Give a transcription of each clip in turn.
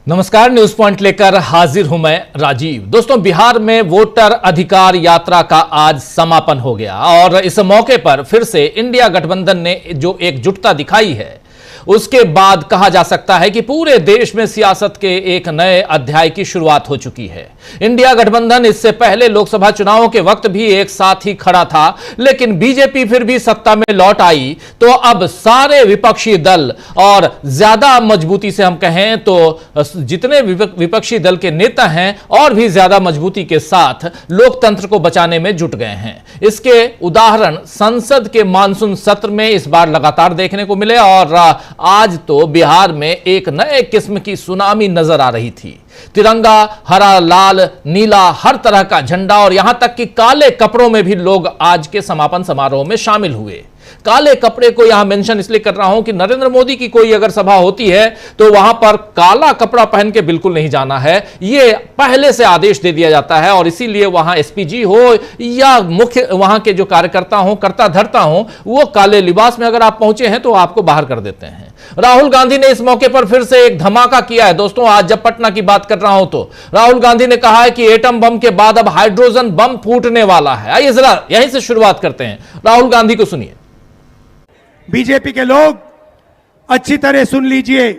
नमस्कार, news point लेकर हाजिर हूं मैं राजीव। दोस्तों, बिहार में वोटर अधिकार यात्रा का आज समापन हो गया और इस मौके पर फिर से इंडिया गठबंधन ने जो एकजुटता दिखाई है, उसके बाद कहा जा सकता है कि पूरे देश में सियासत के एक नए अध्याय की शुरुआत हो चुकी है। इंडिया गठबंधन इससे पहले लोकसभा चुनावों के वक्त भी एक साथ ही खड़ा था, लेकिन बीजेपी फिर भी सत्ता में लौट आई तो अब सारे विपक्षी दल, और ज्यादा मजबूती से हम कहें तो जितने विपक्षी दल के नेता हैं, और भी ज्यादा मजबूती के साथ लोकतंत्र को बचाने में जुट गए हैं। इसके उदाहरण संसद के मानसून सत्र में इस बार लगातार देखने को मिले और आज तो बिहार में एक नए किस्म की सुनामी नजर आ रही थी। तिरंगा, हरा, लाल, नीला, हर तरह का झंडा और यहां तक कि काले कपड़ों में भी लोग आज के समापन समारोह में शामिल हुए। काले कपड़े को यहां मेंशन इसलिए कर रहा हूं कि नरेंद्र मोदी की कोई अगर सभा होती है तो वहां पर काला कपड़ा पहन के बिल्कुल नहीं जाना है, यह पहले से आदेश दे दिया जाता है। और इसीलिए वहां एसपीजी हो या मुख्य वहां के जो कार्यकर्ता हो, करता धरता हो, वो काले लिबास में अगर आप पहुंचे हैं तो आपको बाहर कर देते हैं। राहुल गांधी ने इस मौके पर फिर से एक धमाका किया है। दोस्तों, आज जब पटना की बात कर रहा हूं तो राहुल गांधी ने कहा है कि एटम बम के बाद अब हाइड्रोजन बम फूटने वाला है। आइए जरा यहीं से शुरुआत करते हैं, राहुल गांधी को सुनिए। बीजेपी के लोग अच्छी तरह सुन लीजिए।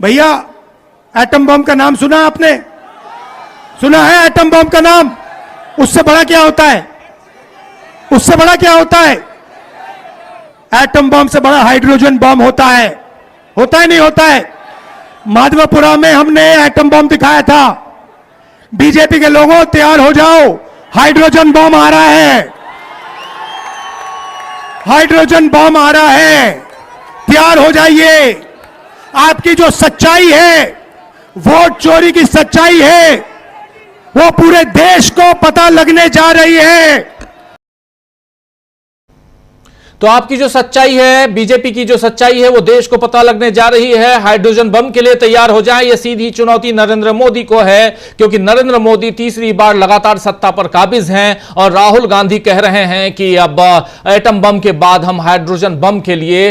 भैया, एटम बम का नाम सुना आपने? सुना है एटम बम का नाम? उससे बड़ा क्या होता है? उससे बड़ा क्या होता है? एटम बम से बड़ा हाइड्रोजन बम होता है। होता है नहीं होता है? माधवपुरा में हमने एटम बम दिखाया था। बीजेपी के लोगों, तैयार हो जाओ, हाइड्रोजन बम आ रहा है। हाइड्रोजन बम आ रहा है, तैयार हो जाइए। आपकी जो सच्चाई है, वोट चोरी की सच्चाई है, वो पूरे देश को पता लगने जा रही है। तो आपकी जो सच्चाई है, बीजेपी की जो सच्चाई है, वो देश को पता लगने जा रही है। हाइड्रोजन बम के लिए तैयार हो जाएं, ये सीधी चुनौती नरेंद्र मोदी को है, क्योंकि नरेंद्र मोदी तीसरी बार लगातार सत्ता पर काबिज हैं और राहुल गांधी कह रहे हैं कि अब एटम बम के बाद हम हाइड्रोजन बम के लिए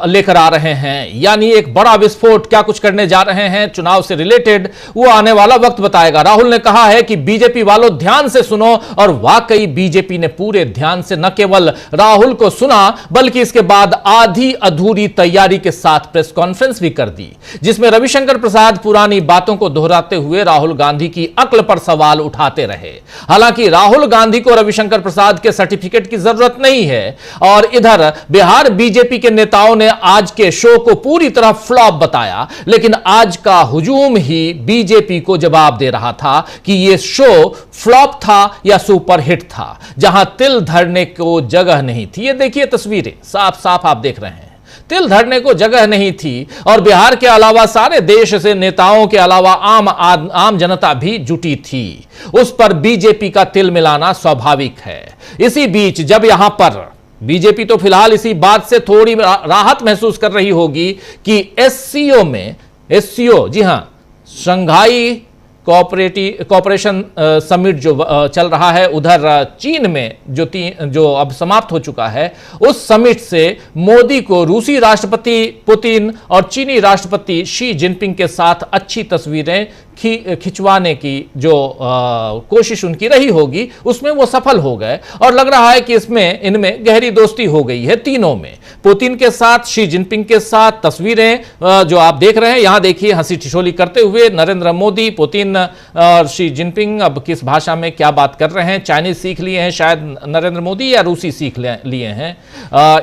लेकर आ रहे हैं। यानी एक बड़ा विस्फोट क्या कुछ करने जा रहे हैं चुनाव से रिलेटेड, वो आने वाला वक्त बताएगा। राहुल ने कहा है कि बीजेपी वालों, ध्यान से सुनो, और वाकई बीजेपी ने पूरे ध्यान से न केवल राहुल को सुना, बल्कि इसके बाद आधी अधूरी तैयारी के साथ प्रेस कॉन्फ्रेंस भी कर दी, जिसमें रविशंकर प्रसाद पुरानी बातों को दोहराते हुए राहुल गांधी की अक्ल पर सवाल उठाते रहे। हालांकि राहुल गांधी को रविशंकर प्रसाद के सर्टिफिकेट की जरूरत नहीं है, और इधर बिहार बीजेपी के नेताओं ने आज के शो को पूरी तरह फ्लॉप बताया, लेकिन आज का हुजूम ही बीजेपी को जवाब दे रहा था कि यह शो फ्लॉप था या सुपरहिट था, जहां तिल धरने को जगह नहीं थी। ये देखिए तस्वीरें साफ साफ आप देख रहे हैं, तिल धरने को जगह नहीं थी। और बिहार के अलावा सारे देश से नेताओं के अलावा आम जनता भी जुटी थी। उस पर बीजेपी का तिल मिलाना स्वाभाविक है। इसी बीच जब यहां पर बीजेपी तो फिलहाल इसी बात से थोड़ी राहत महसूस कर रही होगी कि एससीओ, जी हां, शंघाई कोऑपरेशन समिट जो चल रहा है, उधर चीन में जो अब समाप्त हो चुका है, उस समिट से मोदी को रूसी राष्ट्रपति पुतिन और चीनी राष्ट्रपति शी जिनपिंग के साथ अच्छी तस्वीरें खिंचवाने की जो कोशिश उनकी रही होगी, उसमें वो सफल हो गए। और लग रहा है कि इनमें गहरी दोस्ती हो गई है तीनों में, पुतिन के साथ, शी जिनपिंग के साथ। तस्वीरें जो आप देख रहे हैं, यहां देखिए हंसी ठिठोली करते हुए नरेंद्र मोदी, पुतिन और शी जिनपिंग अब किस भाषा में क्या बात कर रहे हैं। चाइनीज सीख लिए हैं शायद नरेंद्र मोदी, या रूसी सीख लिए हैं,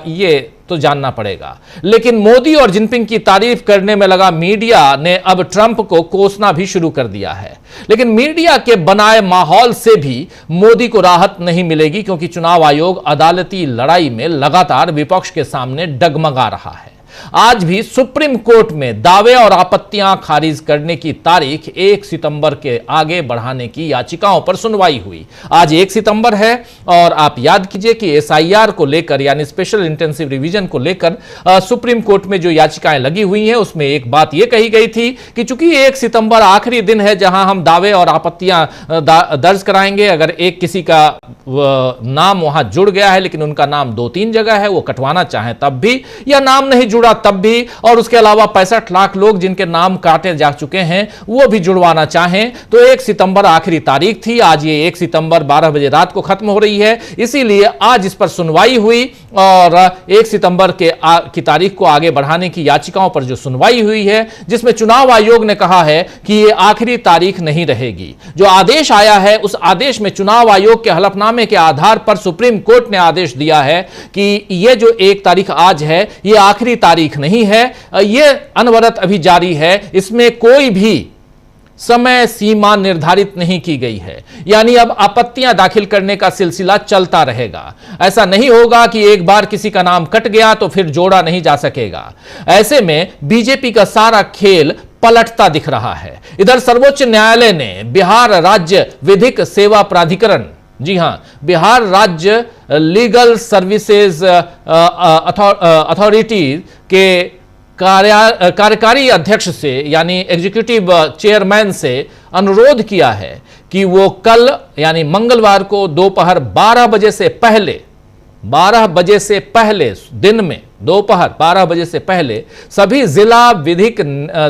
ये तो जानना पड़ेगा। लेकिन मोदी और जिनपिंग की तारीफ करने में लगा मीडिया ने अब ट्रंप को कोसना भी शुरू कर दिया है। लेकिन मीडिया के बनाए माहौल से भी मोदी को राहत नहीं मिलेगी, क्योंकि चुनाव आयोग अदालती लड़ाई में लगातार विपक्ष के सामने डगमगा रहा है। आज भी सुप्रीम कोर्ट में दावे और आपत्तियां खारिज करने की तारीख 1 सितंबर के आगे बढ़ाने की याचिकाओं पर सुनवाई हुई। आज 1 सितंबर है और आप याद कीजिए कि एसआईआर को लेकर, यानी स्पेशल इंटेंसिव रिवीजन को लेकर सुप्रीम कोर्ट में जो याचिकाएं लगी हुई हैं, उसमें एक बात यह कही गई थी कि चूंकि 1 सितंबर आखिरी दिन है जहां हम दावे और आपत्तियां दर्ज कराएंगे, अगर एक किसी का नाम वहां जुड़ गया है लेकिन उनका नाम 2-3 जगह है, वो कटवाना चाहें तब भी, या नाम नहीं जुड़ा जुड़ा तब भी, और उसके अलावा 65 लाख लोग जिनके नाम काटे जा चुके हैं वो भी जुड़वाना चाहें तो 1 सितंबर आखिरी तारीख थी। आज ये 1 सितंबर 12 बजे रात को खत्म हो रही है, इसीलिए आज इस पर सुनवाई हुई और 1 सितंबर की तारीख को आगे बढ़ाने की याचिकाओं पर जो सुनवाई हुई है, जिसमें चुनाव आयोग ने कहा है कि ये आखिरी तारीख नहीं रहेगी। जो आदेश आया है उस आदेश में चुनाव आयोग के हलफनामे के आधार पर सुप्रीम कोर्ट ने आदेश दिया है कि यह जो 1 तारीख आज है यह आखिरी तारीख नहीं है, यह अनवरत अभी जारी है, इसमें कोई भी समय सीमा निर्धारित नहीं की गई है। यानी अब आपत्तियां दाखिल करने का सिलसिला चलता रहेगा। ऐसा नहीं होगा कि एक बार किसी का नाम कट गया तो फिर जोड़ा नहीं जा सकेगा। ऐसे में बीजेपी का सारा खेल पलटता दिख रहा है। इधर सर्वोच्च न्यायालय ने बिहार राज्य विधिक सेवा प्राधिकरण, जी हां, बिहार राज्य लीगल सर्विसेज अथॉरिटी के कार्यकारी अध्यक्ष से यानी एग्जीक्यूटिव चेयरमैन से अनुरोध किया है कि वो कल यानी मंगलवार को दोपहर 12 बजे से पहले दिन में दोपहर 12 बजे से पहले सभी जिला विधिक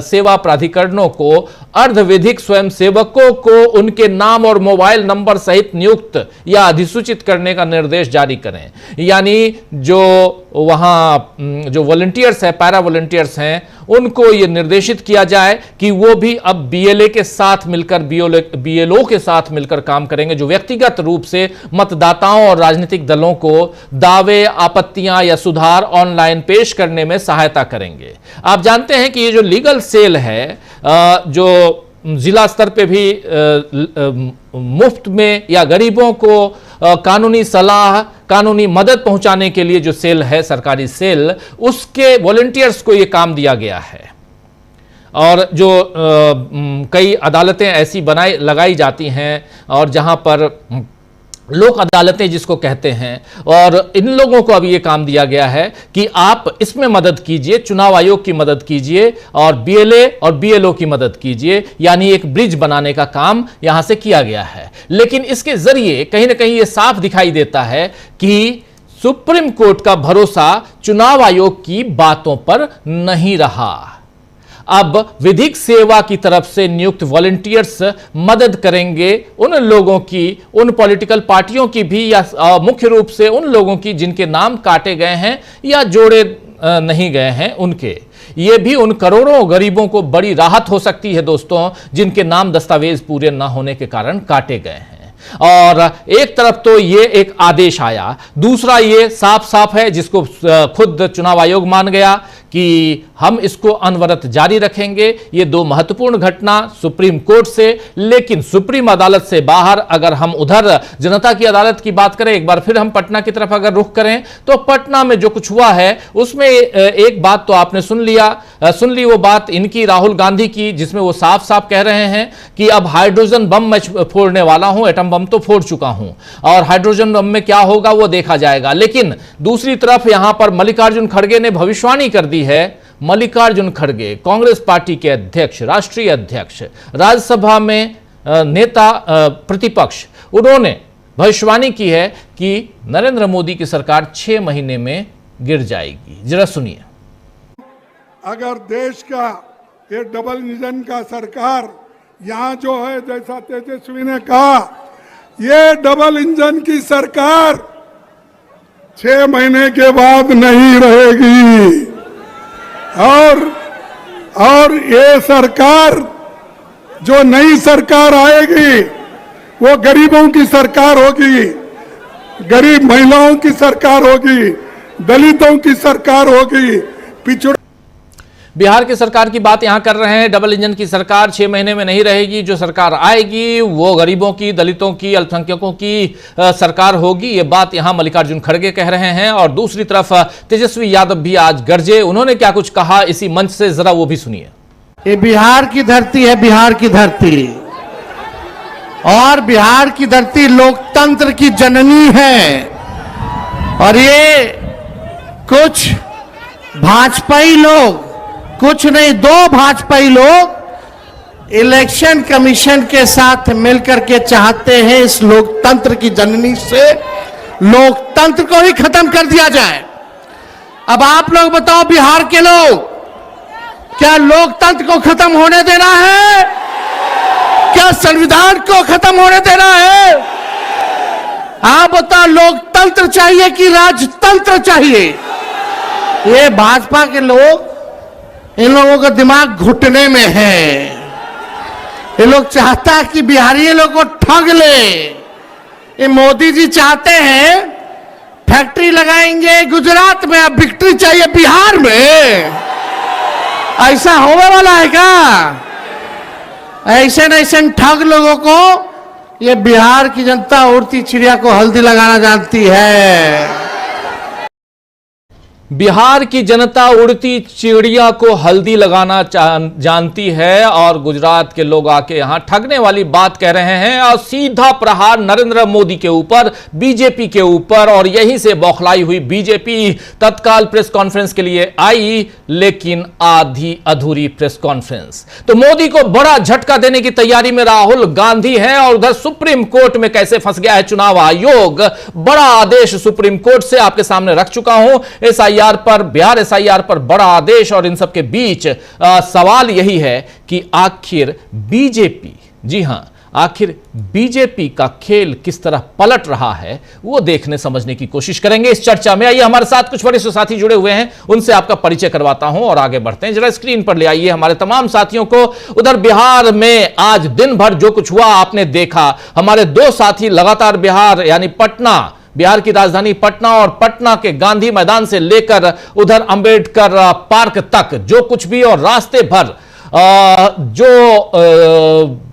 सेवा प्राधिकरणों को अर्धविधिक स्वयंसेवकों को उनके नाम और मोबाइल नंबर सहित नियुक्त या अधिसूचित करने का निर्देश जारी करें। यानी जो वहां जो वॉलंटियर्स है, पैरा वॉलंटियर्स हैं, उनको यह निर्देशित किया जाए कि वो भी अब बीएलए के साथ मिलकर बीएलओ के साथ मिलकर काम करेंगे, जो व्यक्तिगत रूप से मतदाताओं और राजनीतिक दलों को दावे, आपत्तियां या सुधार ऑनलाइन पेश करने में सहायता करेंगे। आप जानते हैं कि ये जो लीगल सेल है, जो जिला स्तर पे भी मुफ्त में या गरीबों को कानूनी सलाह, कानूनी मदद पहुंचाने के लिए जो सेल है, सरकारी सेल, उसके वॉलंटियर्स को यह काम दिया गया है। और जो कई अदालतें ऐसी लगाई जाती हैं और जहां पर लोक अदालतें जिसको कहते हैं, और इन लोगों को अब यह काम दिया गया है कि आप इसमें मदद कीजिए, चुनाव आयोग की मदद कीजिए और बीएलए और बीएलओ की मदद कीजिए। यानी एक ब्रिज बनाने का काम यहां से किया गया है। लेकिन इसके जरिए कहीं ना कहीं यह साफ दिखाई देता है कि सुप्रीम कोर्ट का भरोसा चुनाव आयोग की बातों पर नहीं रहा। अब विधिक सेवा की तरफ से नियुक्त वॉलंटियर्स मदद करेंगे उन लोगों की, उन पॉलिटिकल पार्टियों की भी, या मुख्य रूप से उन लोगों की जिनके नाम काटे गए हैं या जोड़े नहीं गए हैं उनके। ये भी उन करोड़ों गरीबों को बड़ी राहत हो सकती है दोस्तों, जिनके नाम दस्तावेज पूरे ना होने के कारण काटे गए हैं। और एक तरफ तो ये एक आदेश आया, दूसरा ये साफ साफ है जिसको खुद चुनाव आयोग मान गया कि हम इसको अनवरत जारी रखेंगे। ये 2 महत्वपूर्ण घटना सुप्रीम कोर्ट से, लेकिन सुप्रीम अदालत से बाहर अगर हम उधर जनता की अदालत की बात करें, एक बार फिर हम पटना की तरफ अगर रुख करें, तो पटना में जो कुछ हुआ है उसमें एक बात तो आपने सुन ली वो बात इनकी, राहुल गांधी की, जिसमें वो साफ साफ कह रहे हैं कि अब हाइड्रोजन बम मैं फोड़ने वाला हूं, एटम बम तो फोड़ चुका हूं और हाइड्रोजन बम में क्या होगा वो देखा जाएगा। लेकिन दूसरी तरफ यहां पर मल्लिकार्जुन खड़गे ने भविष्यवाणी कर दी है। मल्लिकार्जुन खड़गे, कांग्रेस पार्टी के अध्यक्ष, राष्ट्रीय अध्यक्ष, राज्यसभा में नेता प्रतिपक्ष, उन्होंने भविष्यवाणी की है कि नरेंद्र मोदी की सरकार 6 महीने में गिर जाएगी। जरा सुनिए। अगर देश का ये डबल इंजन का सरकार यहां जो है, जैसा तेजस्वी ने कहा, ये डबल इंजन की सरकार 6 महीने के बाद नहीं रहेगी। और ये सरकार, जो नई सरकार आएगी, वो गरीबों की सरकार होगी, गरीब महिलाओं की सरकार होगी, दलितों की सरकार होगी, पिछड़ों। बिहार की सरकार की बात यहां कर रहे हैं। डबल इंजन की सरकार 6 महीने में नहीं रहेगी। जो सरकार आएगी वो गरीबों की, दलितों की, अल्पसंख्यकों की सरकार होगी। ये बात यहां मल्लिकार्जुन खड़गे कह रहे हैं। और दूसरी तरफ तेजस्वी यादव भी आज गरजे। उन्होंने क्या कुछ कहा इसी मंच से, जरा वो भी सुनिए। ये बिहार की धरती है, बिहार की धरती, और बिहार की धरती लोकतंत्र की जननी है। और ये कुछ भाजपाई लोग, कुछ नहीं 2 भाजपाई लोग इलेक्शन कमीशन के साथ मिलकर के चाहते हैं इस लोकतंत्र की जननी से लोकतंत्र को ही खत्म कर दिया जाए। अब आप लोग बताओ, बिहार के लोग, क्या लोकतंत्र को खत्म होने देना है? क्या संविधान को खत्म होने देना है? आप बताओ, लोकतंत्र चाहिए कि राजतंत्र चाहिए? ये भाजपा के लोग, इन लोगों का दिमाग घुटने में है। ये लोग चाहता है कि बिहारी लोग को ठग ले। ये मोदी जी चाहते हैं फैक्ट्री लगाएंगे गुजरात में, अब विक्ट्री चाहिए बिहार में। ऐसा होने वाला है क्या? ऐसे न ऐसे ठग लोगों को ये बिहार की जनता उड़ती चिड़िया को हल्दी लगाना जानती है। बिहार की जनता उड़ती चिड़िया को हल्दी लगाना जानती है और गुजरात के लोग आके यहां ठगने वाली बात कह रहे हैं और सीधा प्रहार नरेंद्र मोदी के ऊपर, बीजेपी के ऊपर। और यहीं से बौखलाई हुई बीजेपी तत्काल प्रेस कॉन्फ्रेंस के लिए आई, लेकिन आधी अधूरी प्रेस कॉन्फ्रेंस। तो मोदी को बड़ा झटका देने की तैयारी में राहुल गांधी हैं और उधर सुप्रीम कोर्ट में कैसे फंस गया है चुनाव आयोग। बड़ा आदेश सुप्रीम कोर्ट से आपके सामने रख चुका हूं। एसआईआर पर, बिहार एसआईआर पर बड़ा आदेश, और इन सबके बीच सवाल यही है कि आखिर बीजेपी, जी हां, आखिर बीजेपी का खेल किस तरह पलट रहा है, वो देखने समझने की कोशिश करेंगे इस चर्चा में। आइए, हमारे साथ कुछ वरिष्ठ साथी जुड़े हुए हैं, उनसे आपका परिचय करवाता हूं और आगे बढ़ते हैं। जरा स्क्रीन पर ले आइए हमारे तमाम साथियों को। उधर बिहार में आज दिन भर जो कुछ हुआ आपने देखा। हमारे दो साथी लगातार बिहार यानी पटना, बिहार की राजधानी पटना और पटना के गांधी मैदान से लेकर उधर अंबेडकर पार्क तक जो कुछ भी और रास्ते भर जो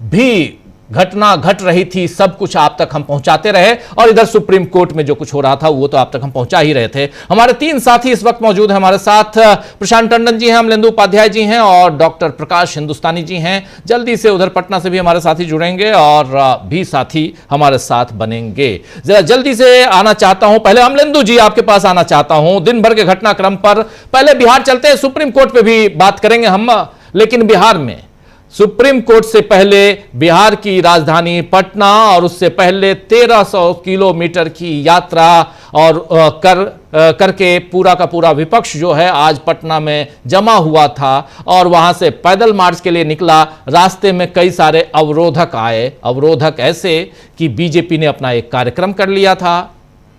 भी घटना घट रही थी, सब कुछ आप तक हम पहुंचाते रहे। और इधर सुप्रीम कोर्ट में जो कुछ हो रहा था वो तो आप तक हम पहुंचा ही रहे थे। हमारे तीन साथी इस वक्त मौजूद हैं हमारे साथ। प्रशांत टंडन जी हैं, अमलेंदु उपाध्याय जी हैं और डॉक्टर प्रकाश हिंदुस्तानी जी हैं। जल्दी से उधर पटना से भी हमारे साथी जुड़ेंगे और भी साथी हमारे साथ बनेंगे। जरा जल्दी से आना चाहता हूं, पहले अमलेंदु जी आपके पास आना चाहता हूं। दिन भर के घटनाक्रम पर पहले बिहार चलते हैं, सुप्रीम कोर्ट पे भी बात करेंगे हम, लेकिन बिहार में सुप्रीम कोर्ट से पहले बिहार की राजधानी पटना और उससे पहले 1300 किलोमीटर की यात्रा और करके पूरा का पूरा विपक्ष जो है आज पटना में जमा हुआ था और वहां से पैदल मार्च के लिए निकला। रास्ते में कई सारे अवरोधक आए, अवरोधक ऐसे कि बीजेपी ने अपना एक कार्यक्रम कर लिया था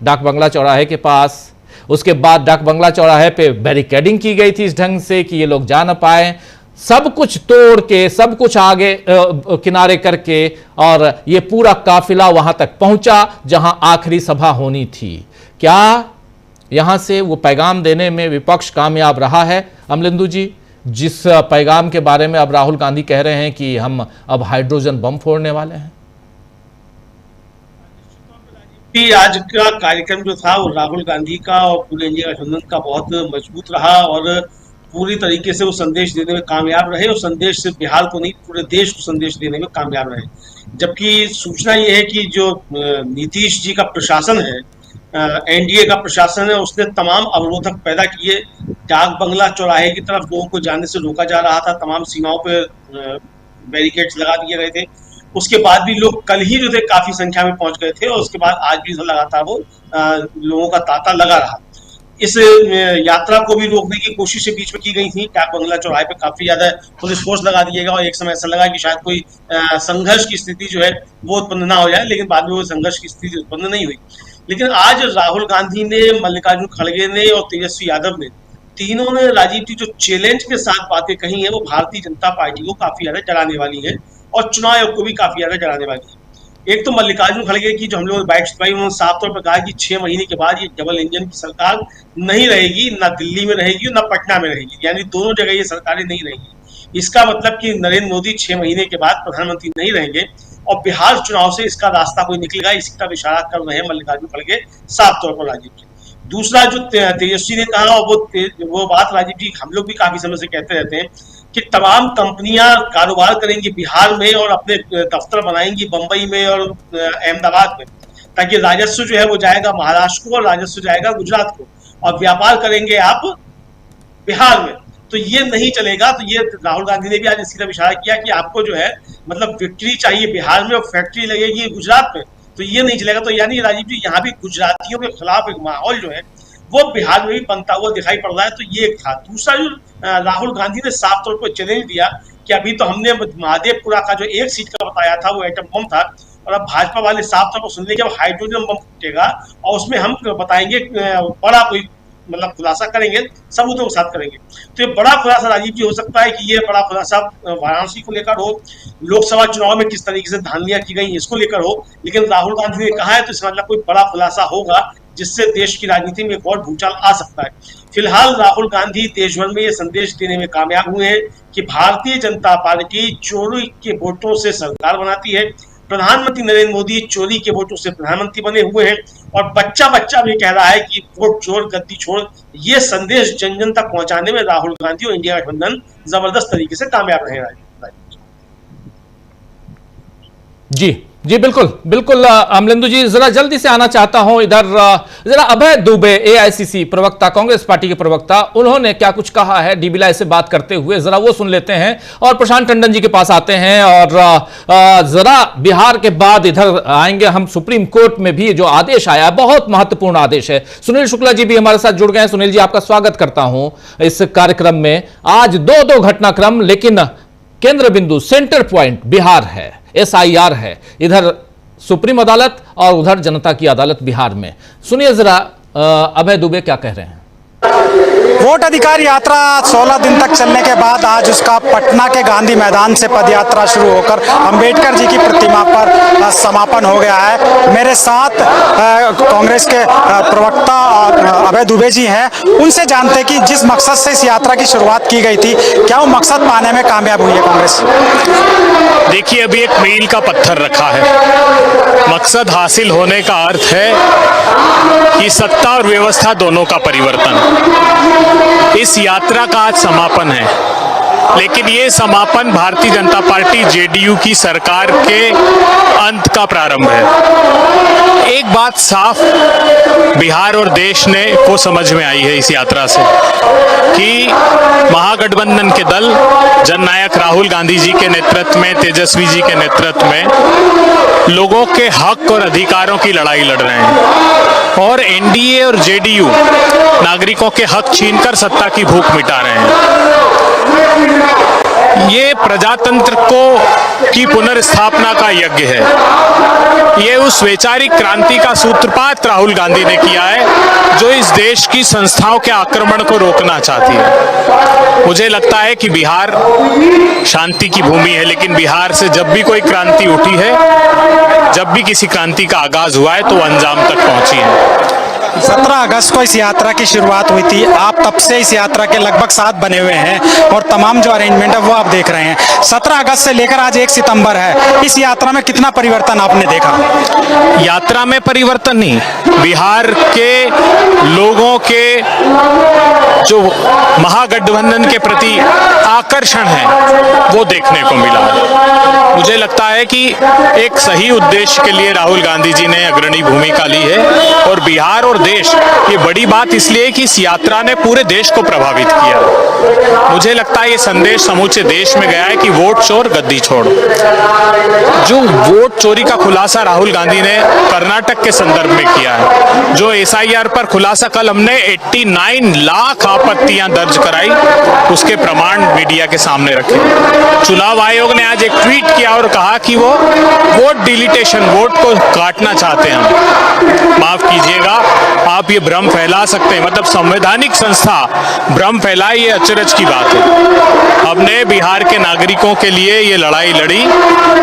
डाक बंगला चौराहे के पास। उसके बाद डाक बंगला चौराहे पे बैरिकेडिंग की गई थी इस ढंग से कि ये लोग जा न पाए। सब कुछ तोड़ के, सब कुछ आगे किनारे करके और ये पूरा काफिला वहां तक पहुंचा जहां आखिरी सभा होनी थी। क्या यहां से वो पैगाम देने में विपक्ष कामयाब रहा है अमलेंदु जी, जिस पैगाम के बारे में अब राहुल गांधी कह रहे हैं कि हम अब हाइड्रोजन बम फोड़ने वाले हैं? आज का कार्यक्रम जो था वो राहुल गांधी का और पूरे इंडिया गठबंधन का बहुत मजबूत रहा और पूरी तरीके से वो संदेश देने में कामयाब रहे और संदेश सिर्फ बिहार को नहीं पूरे देश को संदेश देने में कामयाब रहे। जबकि सूचना ये है कि जो नीतीश जी का प्रशासन है, एनडीए का प्रशासन है, उसने तमाम अवरोधक पैदा किए। डाक बंगला चौराहे की तरफ लोगों को जाने से रोका जा रहा था, तमाम सीमाओं पर बैरिकेड्स लगा दिए गए थे। उसके बाद भी लोग कल ही जो थे काफी संख्या में पहुंच गए थे और उसके बाद आज भी लगातार वो लोगों का तांता लगा रहा। इस यात्रा को भी रोकने की कोशिश बीच में की गई थी। डाक बंगला चौराहे पे काफी ज्यादा पुलिस फोर्स लगा दिएगा और एक समय ऐसा लगा कि शायद कोई संघर्ष की स्थिति जो है वो उत्पन्न ना हो जाए, लेकिन बाद में वो संघर्ष की स्थिति उत्पन्न नहीं हुई। लेकिन आज राहुल गांधी ने, मल्लिकार्जुन खड़गे ने और तेजस्वी यादव ने, तीनों ने राजीव जी जो चैलेंज के साथ बातें कही है वो भारतीय जनता पार्टी को काफी ज्यादा डराने वाली है और चुनाव आयोग को भी काफी ज्यादा डराने वाली है। एक तो मल्लिकार्जुन खड़गे की जो हम लोगों ने बाइट सुनाई, उन्होंने साफ तौर पर कहा कि 6 महीने के बाद ये डबल इंजन की सरकार नहीं रहेगी, ना दिल्ली में रहेगी ना पटना में रहेगी, यानी दोनों जगह ये सरकारें नहीं रहेंगी। इसका मतलब कि नरेंद्र मोदी 6 महीने के बाद प्रधानमंत्री नहीं रहेंगे और बिहार चुनाव से इसका रास्ता कोई निकलेगा, इसकी तरफ इशारा कर रहे हैं मल्लिकार्जुन खड़गे साफ तौर पर राजीव जी। दूसरा जो तेजस्वी ने कहा, वो बात राजीव जी हम लोग भी काफी समय से कहते रहते हैं कि तमाम कंपनियां कारोबार करेंगी बिहार में और अपने दफ्तर बनाएंगी बंबई में और अहमदाबाद में, ताकि राजस्व जो है वो जाएगा महाराष्ट्र को और राजस्व जाएगा गुजरात को और व्यापार करेंगे आप बिहार में। तो ये नहीं चलेगा। तो ये राहुल गांधी ने भी आज इसी तरफ इशारा किया कि आपको जो है मतलब विक्ट्री चाहिए बिहार में और फैक्ट्री लगेगी गुजरात में, तो ये नहीं चलेगा। तो यानी राजीव जी यहाँ भी गुजरातियों के खिलाफ एक माहौल जो है वो बिहार में भी बनता हुआ दिखाई पड़ रहा है। तो ये एक था। दूसरा जो राहुल गांधी ने साफ तौर पर चैलेंज दिया कि अभी तो हमने महादेवपुरा का जो एक सीट का बताया था वो एटम बम था, और अब भाजपा वाले साफ तौर पर सुन लेंगे अब हाइड्रोजन बम फूटेगा और उसमें हम बताएंगे बड़ा कोई मतलब खुलासा करेंगे, सबूतों के साथ करेंगे। तो ये बड़ा खुलासा राजीव जी हो सकता है कि ये बड़ा खुलासा वाराणसी को लेकर हो, लोकसभा चुनाव में किस तरीके से धांधलियां की गई इसको लेकर हो, लेकिन राहुल गांधी ने कहा है तो इसका मतलब कोई बड़ा खुलासा होगा जिससे देश की राजनीति में एक और भूचाल आ सकता है। फिलहाल राहुल गांधी देश भर में ये संदेश देने में कामयाब हुए हैं कि भारतीय जनता पार्टी चोरी के वोटों से सरकार बनाती है, प्रधानमंत्री नरेंद्र मोदी चोरी के वोटों से प्रधानमंत्री बने हुए हैं, और बच्चा बच्चा भी कह रहा है कि वोट चोर गद्दी छोड़। ये संदेश जन जन तक पहुंचाने में राहुल गांधी और इंडिया गठबंधन जबरदस्त तरीके से कामयाब रहे हैं। जी बिल्कुल बिल्कुल। अमलेंदु जी, जरा जल्दी से आना चाहता हूं इधर, जरा अभय दुबे एआईसीसी प्रवक्ता, कांग्रेस पार्टी के प्रवक्ता, उन्होंने क्या कुछ कहा है डीबीलाई से बात करते हुए, जरा वो सुन लेते हैं और प्रशांत टंडन जी के पास आते हैं। और जरा बिहार के बाद इधर आएंगे हम, सुप्रीम कोर्ट में भी जो आदेश आया है बहुत महत्वपूर्ण आदेश है। सुनील शुक्ला जी भी हमारे साथ जुड़ गए हैं। सुनील जी, आपका स्वागत करता हूं इस कार्यक्रम में। आज दो घटनाक्रम, लेकिन केंद्र बिंदु, सेंटर पॉइंट बिहार है, एसआईआर है, इधर सुप्रीम अदालत और उधर जनता की अदालत बिहार में। सुनिए जरा अभय दुबे क्या कह रहे हैं। वोट अधिकार यात्रा 16 दिन तक चलने के बाद आज उसका पटना के गांधी मैदान से पदयात्रा शुरू होकर अंबेडकर जी की प्रतिमा पर समापन हो गया है। मेरे साथ कांग्रेस के प्रवक्ता अभय दुबे जी हैं। उनसे जानते हैं कि जिस मकसद से इस यात्रा की शुरुआत की गई थी, क्या वो मकसद पाने में कामयाब हुई है कांग्रेस? देखिए, अभी एक मील का पत्थर रखा है। मकसद हासिल होने का अर्थ है कि सत्ता और व्यवस्था दोनों का परिवर्तन। इस यात्रा का आज समापन है, लेकिन ये समापन भारतीय जनता पार्टी जेडीयू की सरकार के अंत का प्रारंभ है। एक बात साफ बिहार और देश ने को समझ में आई है इस यात्रा से कि महागठबंधन के दल जननायक राहुल गांधी जी के नेतृत्व में, तेजस्वी जी के नेतृत्व में लोगों के हक और अधिकारों की लड़ाई लड़ रहे हैं, और एनडीए और जेडीयू नागरिकों के हक छीनकर सत्ता की भूख मिटा रहे हैं। ये प्रजातंत्र की पुनर्स्थापना का यज्ञ है। ये उस वैचारिक क्रांति का सूत्रपात राहुल गांधी ने किया है जो इस देश की संस्थाओं के आक्रमण को रोकना चाहती है। मुझे लगता है कि बिहार शांति की भूमि है, लेकिन बिहार से जब भी कोई क्रांति उठी है, जब भी किसी क्रांति का आगाज हुआ है, तो अंजाम तक पहुंची है। 17 अगस्त को इस यात्रा की शुरुआत हुई थी। आप तब से इस यात्रा के लगभग साथ बने हुए हैं और तमाम जो अरेंजमेंट है वो आप देख रहे हैं। 17 अगस्त से लेकर आज 1 सितंबर है। इस यात्रा में कितना परिवर्तन आपने देखा? यात्रा में परिवर्तन नहीं, बिहार के लोगों के जो महागठबंधन के प्रति आकर्षण है वो देखने को मिला। मुझे लगता है कि एक सही उद्देश्य के लिए राहुल गांधी जी ने अग्रणी भूमिका ली है, और बिहार और देश, ये बड़ी बात इसलिए कि इस यात्रा ने पूरे देश को प्रभावित किया। मुझे लगता है ये संदेश समूचे देश में गया है कि वोट चोर गद्दी छोड़। जो वोट चोरी का खुलासा राहुल गांधी ने कर्नाटक के संदर्भ में किया है, जो एसआईआर पर खुलासा कल हमने 89 लाख आपत्तियां दर्ज कराई, उसके प्रमाण मीडिया के सामने रखे। चुनाव आयोग ने आज एक ट्वीट किया और कहा कि वो वोट डिलीटेशन, वोट को काटना चाहते हैं। माफ कीजिएगा, आप ये भ्रम फैला सकते हैं, मतलब संवैधानिक संस्था भ्रम फैलाए, ये अचरज की बात है। हमने बिहार के नागरिकों के लिए ये लड़ाई लड़ी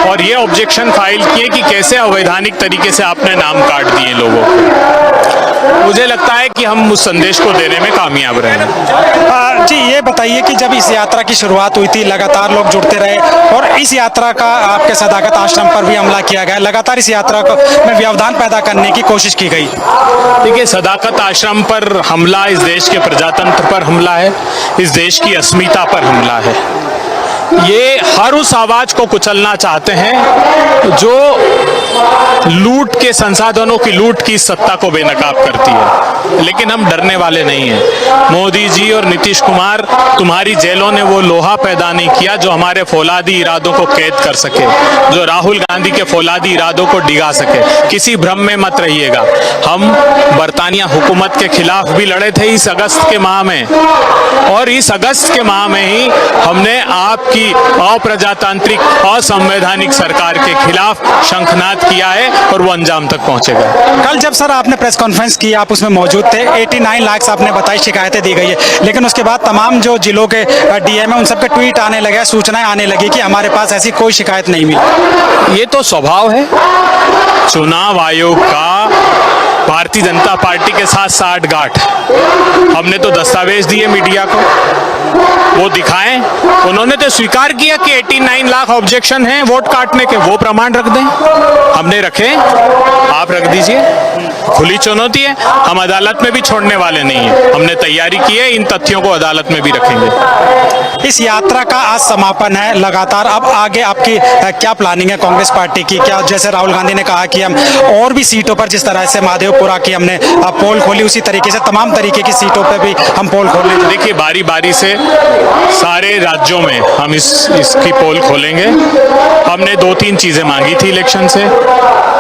और ये ऑब्जेक्शन फाइल किए कि कैसे अवैधानिक तरीके से आपने नाम काट दिए लोगों को। मुझे लगता है कि हम उस संदेश को देने में कामयाब रहे। जी, ये बताइए कि जब इस यात्रा की शुरुआत हुई थी, लगातार लोग जुड़ते रहे और इस यात्रा का आपके सदाकत आश्रम पर भी हमला किया गया, लगातार इस यात्रा को में व्यवधान पैदा करने की कोशिश की गई। देखिए, सदाकत आश्रम पर हमला इस देश के प्रजातंत्र पर हमला है, इस देश की अस्मिता पर हमला है। ये हर उस आवाज को कुचलना चाहते हैं जो लूट के संसाधनों की लूट की सत्ता को बेनकाब करती है, लेकिन हम डरने वाले नहीं हैं। मोदी जी और नीतीश कुमार, तुम्हारी जेलों ने वो लोहा पैदा नहीं किया जो हमारे फौलादी इरादों को कैद कर सके, जो राहुल गांधी के फौलादी इरादों को डिगा सके। किसी भ्रम में मत रहिएगा। हम बरतानिया हुकूमत के खिलाफ भी लड़े थे इस अगस्त के माह में, और इस अगस्त के माह में ही हमने आपकी अप्रजातांत्रिक असंवैधानिक सरकार के खिलाफ शंखनाद किया है और वो अंजाम तक पहुंचेगा। कल जब सर आपने प्रेस कॉन्फ्रेंस की, आप उसमें मौजूद थे, 89 लाख से आपने बताई शिकायतें दी गई है, लेकिन उसके बाद तमाम जो जिलों के डीएम है उन सबके ट्वीट आने लगे, सूचनाएं आने लगी कि हमारे पास ऐसी कोई शिकायत नहीं मिली। ये तो स्वभाव है चुनाव आयोग का। भारतीय जनता पार्टी के साथ साठगांठ, हमने तो दस्तावेज दिए मीडिया को, वो दिखाएं। उन्होंने तो स्वीकार किया कि 89 लाख ऑब्जेक्शन हैं वोट काटने के, वो प्रमाण रख दें। हमने रखे, आप रख दीजिए। खुली चुनौती है, हम अदालत में भी छोड़ने वाले नहीं है। हमने तैयारी की है, इन तथ्यों को अदालत में भी रखेंगे। इस यात्रा का आज समापन है लगातार, अब आगे आपकी क्या प्लानिंग है कांग्रेस पार्टी की? क्या जैसे राहुल गांधी ने कहा कि हम और भी सीटों पर, जिस तरह से महादेवपुरा की हमने पोल खोली, उसी तरीके से तमाम तरीके की सीटों पर भी हम पोल खोलने। देखिए, बारी बारी से सारे राज्यों में हम इसकी पोल खोलेंगे। हमने 2-3 चीजें मांगी थी इलेक्शन से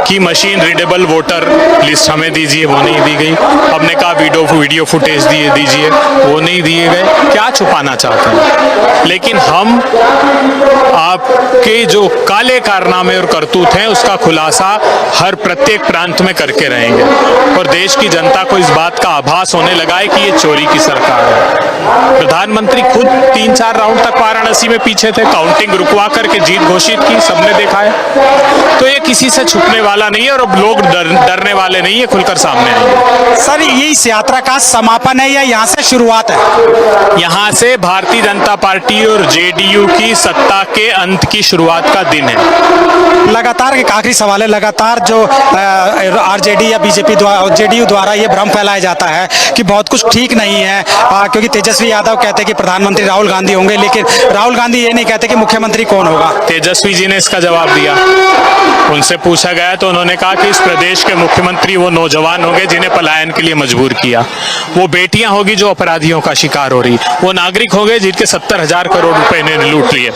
कि मशीन रीडेबल वोटर लिस्ट हमें दीजिए, वो नहीं दी गई। हमने कहा वीडियो फुटेज दीजिए, वो नहीं दिए गए। क्या छुपाना चाहते हैं? लेकिन हम आपके जो काले कारनामे और करतूत हैं उसका खुलासा हर प्रत्येक प्रांत में करके रहेंगे, और देश की जनता को इस बात का आभास होने लगा है कि ये चोरी की सरकार है। प्रधानमंत्री खुद 3-4 राउंड तक वाराणसी में पीछे थे, काउंटिंग रुकवा करके जीत घोषित की, सबने देखा है। तो ये किसी से छुपने वाला नहीं है, और अब लोग डरने वाले नहीं है, खुलकर सामने आएंगे। सर, ये इस यात्रा का समापन है या यहाँ से शुरुआत है? यहाँ से भारतीय जनता पार्टी और जेडीयू की सत्ता के अंत की शुरुआत का दिन है। लगातार एक आखिरी सवाल है, लगातार जो आरजेडी या बीजेपी द्वारा, जेडीयू द्वारा ये भ्रम फैलाया जाता है कि बहुत कुछ ठीक नहीं है, क्योंकि तेजस्वी यादव कहते हैं कि प्रधानमंत्री राहुल गांधी होंगे, लेकिन राहुल गांधी ये नहीं कहते कि मुख्यमंत्री कौन होगा। तेजस्वी जी ने इसका जवाब दिया। उनसे पूछा गया तो उन्होंने कहा कि इस प्रदेश के मुख्यमंत्री वो नौजवान होंगे जिन्हें पलायन के लिए मजबूर किया, वो बेटियां होगी जो अपराधियों का शिकार हो रही, वो नागरिक होंगे जिनके 70,000 करोड़ रुपए इन्होंने लूट लिए।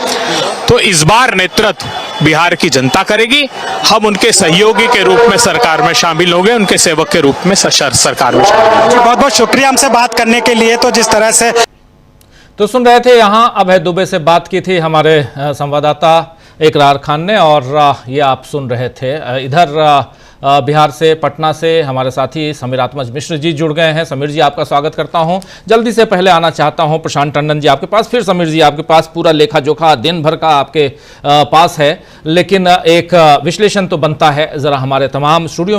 तो इस बार नेतृत्व बिहार की जनता करेगी। हम उनके सहयोगी के रूप में सरकार में शामिल होंगे, उनके सेवक के रूप में सरकार में शामिल होंगे। बहुत बहुत शुक्रिया हमसे बात करने के लिए। तो जिस तरह से तो सुन रहे थे यहाँ अभय दुबे से बात की थी हमारे संवाददाता इकरार खान ने, और ये आप सुन रहे थे। इधर बिहार से, पटना से हमारे साथी समीर आत्मज मिश्र जी जुड़ गए हैं। समीर जी, आपका स्वागत करता हूं। जल्दी से पहले आना चाहता हूं प्रशांत टंडन जी आपके पास, फिर समीर जी आपके पास। पूरा लेखा जोखा दिन भर का आपके पास है, लेकिन एक विश्लेषण तो बनता है ज़रा हमारे तमाम स्टूडियो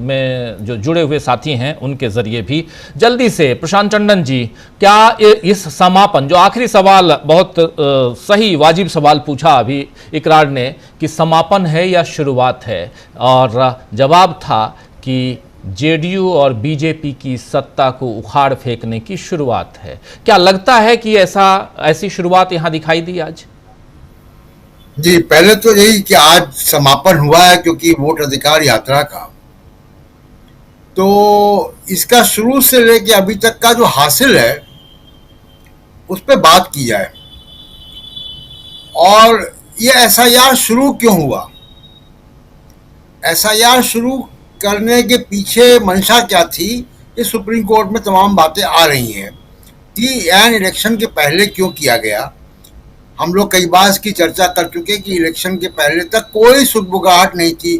में जो जुड़े हुए साथी हैं उनके ज़रिए भी। जल्दी से प्रशांत टंडन जी, क्या इस समापन, जो आखिरी सवाल बहुत सही वाजिब सवाल पूछा अभी इकरार ने कि समापन है या शुरुआत है, और जवाब था कि जेडीयू और बीजेपी की सत्ता को उखाड़ फेंकने की शुरुआत है। क्या लगता है कि ऐसी शुरुआत यहां दिखाई दी आज? जी, पहले तो यही कि आज समापन हुआ है क्योंकि वोट अधिकार यात्रा का, तो इसका शुरू से लेकर अभी तक का जो हासिल है उस पर बात की जाए, और ये एसआईआर शुरू क्यों हुआ, एसआईआर शुरू करने के पीछे मंशा क्या थी, ये सुप्रीम कोर्ट में तमाम बातें आ रही हैं कि एन इलेक्शन के पहले क्यों किया गया। हम लोग कई बार इसकी चर्चा कर चुके कि इलेक्शन के पहले तक कोई सुगबुगाहट नहीं थी।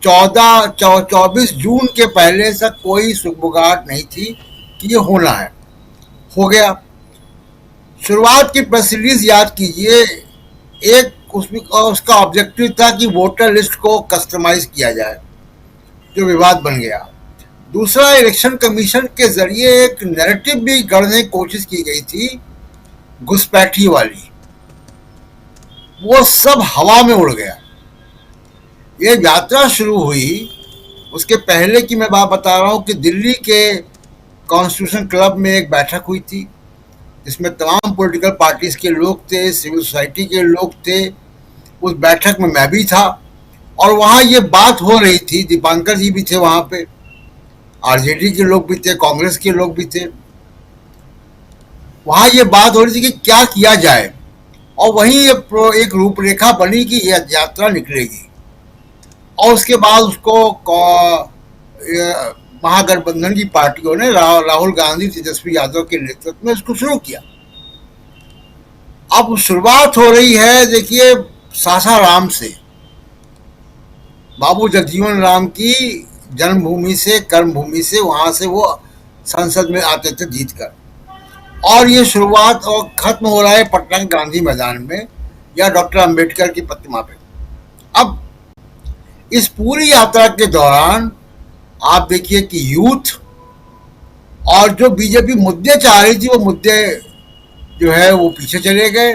24 जून के पहले तक कोई सुगबुगाहट नहीं थी कि ये होना है, हो गया। शुरुआत की प्रेस रिलीज याद कीजिए, एक उसका ऑब्जेक्टिव था कि वोटर लिस्ट को कस्टमाइज किया जाए, जो विवाद बन गया। दूसरा, इलेक्शन कमीशन के जरिए एक नैरेटिव भी गढ़ने की कोशिश की गई थी घुसपैठी वाली, वो सब हवा में उड़ गया। ये यात्रा शुरू हुई, उसके पहले की मैं बात बता रहा हूँ कि दिल्ली के कॉन्स्टिट्यूशन क्लब में एक बैठक हुई थी जिसमें तमाम पॉलिटिकल पार्टीज के लोग थे, सिविल सोसाइटी के लोग थे। उस बैठक में मैं भी था, और वहां ये बात हो रही थी, दीपांकर जी भी थे वहां पे, आरजेडी के लोग भी थे, कांग्रेस के लोग भी थे, वहां ये बात हो रही थी कि क्या किया जाए, और वहीं एक रूपरेखा बनी कि यह यात्रा निकलेगी, और उसके बाद उसको महागठबंधन की पार्टियों ने राहुल गांधी, तेजस्वी यादव के नेतृत्व में इसको शुरू किया। अब शुरुआत हो रही है, देखिए, सासाराम से, बाबू जगजीवन राम की जन्मभूमि से, कर्मभूमि से, वहां से वो संसद में आते थे जीतकर, और ये शुरुआत और खत्म हो रहा है पटना के गांधी मैदान में या डॉक्टर अंबेडकर की प्रतिमा पे। अब इस पूरी यात्रा के दौरान आप देखिए कि यूथ और जो बीजेपी मुद्दे चाह रही थी, वो मुद्दे जो है वो पीछे चले गए,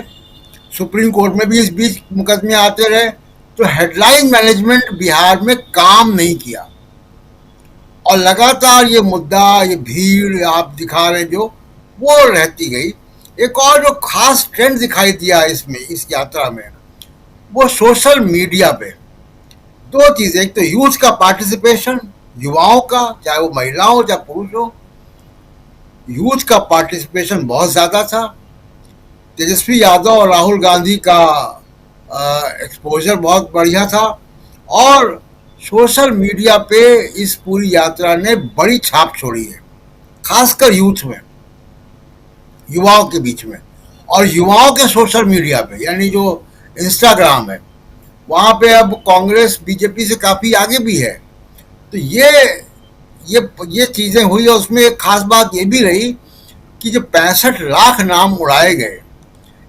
सुप्रीम कोर्ट में भी इस बीच मुकदमे आते रहे, तो हेडलाइन मैनेजमेंट बिहार में काम नहीं किया, और लगातार ये मुद्दा, ये भीड़ आप दिखा रहे जो, वो रहती गई। एक और जो खास ट्रेंड दिखाई दिया इसमें, इस यात्रा में, वो सोशल मीडिया पे दो चीजें, एक तो यूथ का पार्टिसिपेशन, युवाओं का, चाहे वो महिलाओं हो चाहे पुरुष हो, यूथ का पार्टिसिपेशन बहुत ज्यादा था। तेजस्वी यादव और राहुल गांधी का एक्सपोजर बहुत बढ़िया था, और सोशल मीडिया पे इस पूरी यात्रा ने बड़ी छाप छोड़ी है, खासकर यूथ में, युवाओं के बीच में, और युवाओं के सोशल मीडिया पे, यानी जो इंस्टाग्राम है, वहां पे अब कांग्रेस बीजेपी से काफी आगे भी है। तो ये चीजें हुई, और उसमें एक खास बात ये भी रही कि जो 65 लाख नाम उड़ाए गए,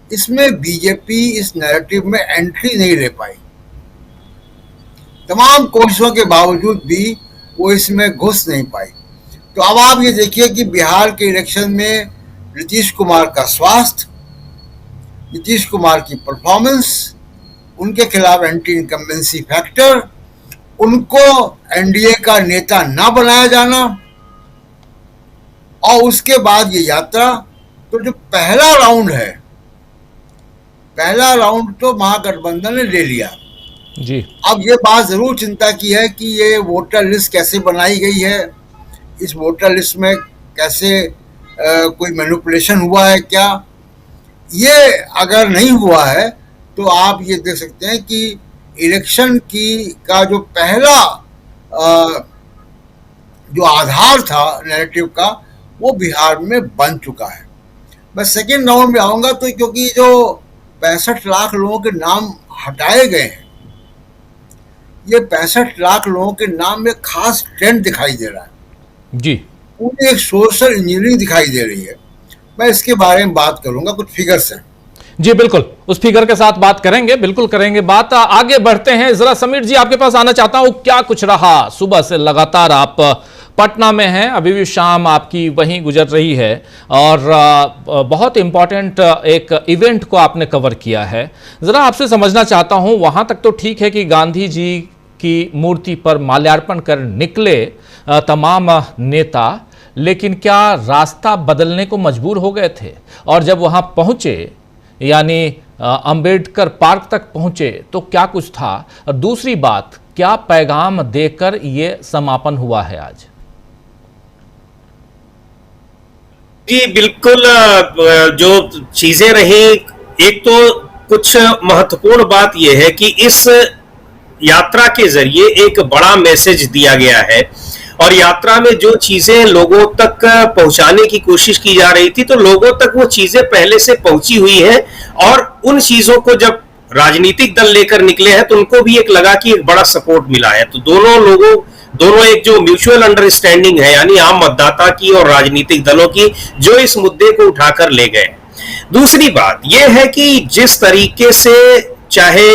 इसमें बीजेपी इस नैरेटिव में एंट्री नहीं ले पाई। तमाम कोशिशों के बावजूद भी वो इसमें घुस नहीं पाई। तो अब आप ये देखिए कि बिहार के इलेक्शन में नीतीश कुमार का स्वास्थ्य, नीतीश कुमार की परफॉर्मेंस, उनके खिलाफ एंटी इनकम्बेंसी फैक्टर, उनको एनडीए का नेता ना बनाया जाना, और उसके बाद ये यात्रा, तो जो पहला राउंड है, पहला राउंड तो महागठबंधन ने ले लिया जी। अब ये बात जरूर चिंता की है कि ये वोटर लिस्ट कैसे बनाई गई है, इस वोटर लिस्ट में कैसे कोई मैनिपुलेशन हुआ है क्या। ये अगर नहीं हुआ है तो आप ये देख सकते हैं कि इलेक्शन का जो पहला जो आधार था नैरेटिव का, वो बिहार में बन चुका है। मैं सेकेंड राउंड में आऊँगा तो क्योंकि जो 65 लाख लोगों के नाम हटाए गए हैं, ये 65 लाख लोगों के नाम में खास ट्रेंड दिखाई दे रहा है जी। पूरी एक सोशल इंजीनियरिंग दिखाई दे रही है। मैं इसके बारे में बात करूंगा कुछ फिगर से। जी बिल्कुल, उस फिगर के साथ बात करेंगे, बिल्कुल करेंगे बात। आगे बढ़ते हैं, जरा समीर जी आपके पास आना चाहता हूं, क्या कुछ रहा सुबह से? लगातार आप पटना में हैं, अभी भी शाम आपकी वहीं गुजर रही है, और बहुत इंपॉर्टेंट एक इवेंट को आपने कवर किया है। जरा आपसे समझना चाहता हूं, वहां तक तो ठीक है कि गांधी जी की मूर्ति पर माल्यार्पण कर निकले तमाम नेता, लेकिन क्या रास्ता बदलने को मजबूर हो गए थे? और जब वहां पहुंचे, यानी अंबेडकर पार्क तक पहुंचे, तो क्या कुछ था? और दूसरी बात, क्या पैगाम देकर ये समापन हुआ है आज? जी बिल्कुल, जो चीजें रही, एक तो कुछ महत्वपूर्ण बात यह है कि इस यात्रा के जरिए एक बड़ा मैसेज दिया गया है, और यात्रा में जो चीजें लोगों तक पहुंचाने की कोशिश की जा रही थी, तो लोगों तक वो चीजें पहले से पहुंची हुई हैं, और उन चीजों को जब राजनीतिक दल लेकर निकले हैं तो उनको भी एक लगा कि एक बड़ा सपोर्ट मिला है। तो दोनों एक जो म्यूचुअल अंडरस्टैंडिंग है, यानी आम मतदाता की और राजनीतिक दलों की, जो इस मुद्दे को उठाकर ले गए। दूसरी बात यह है कि जिस तरीके से, चाहे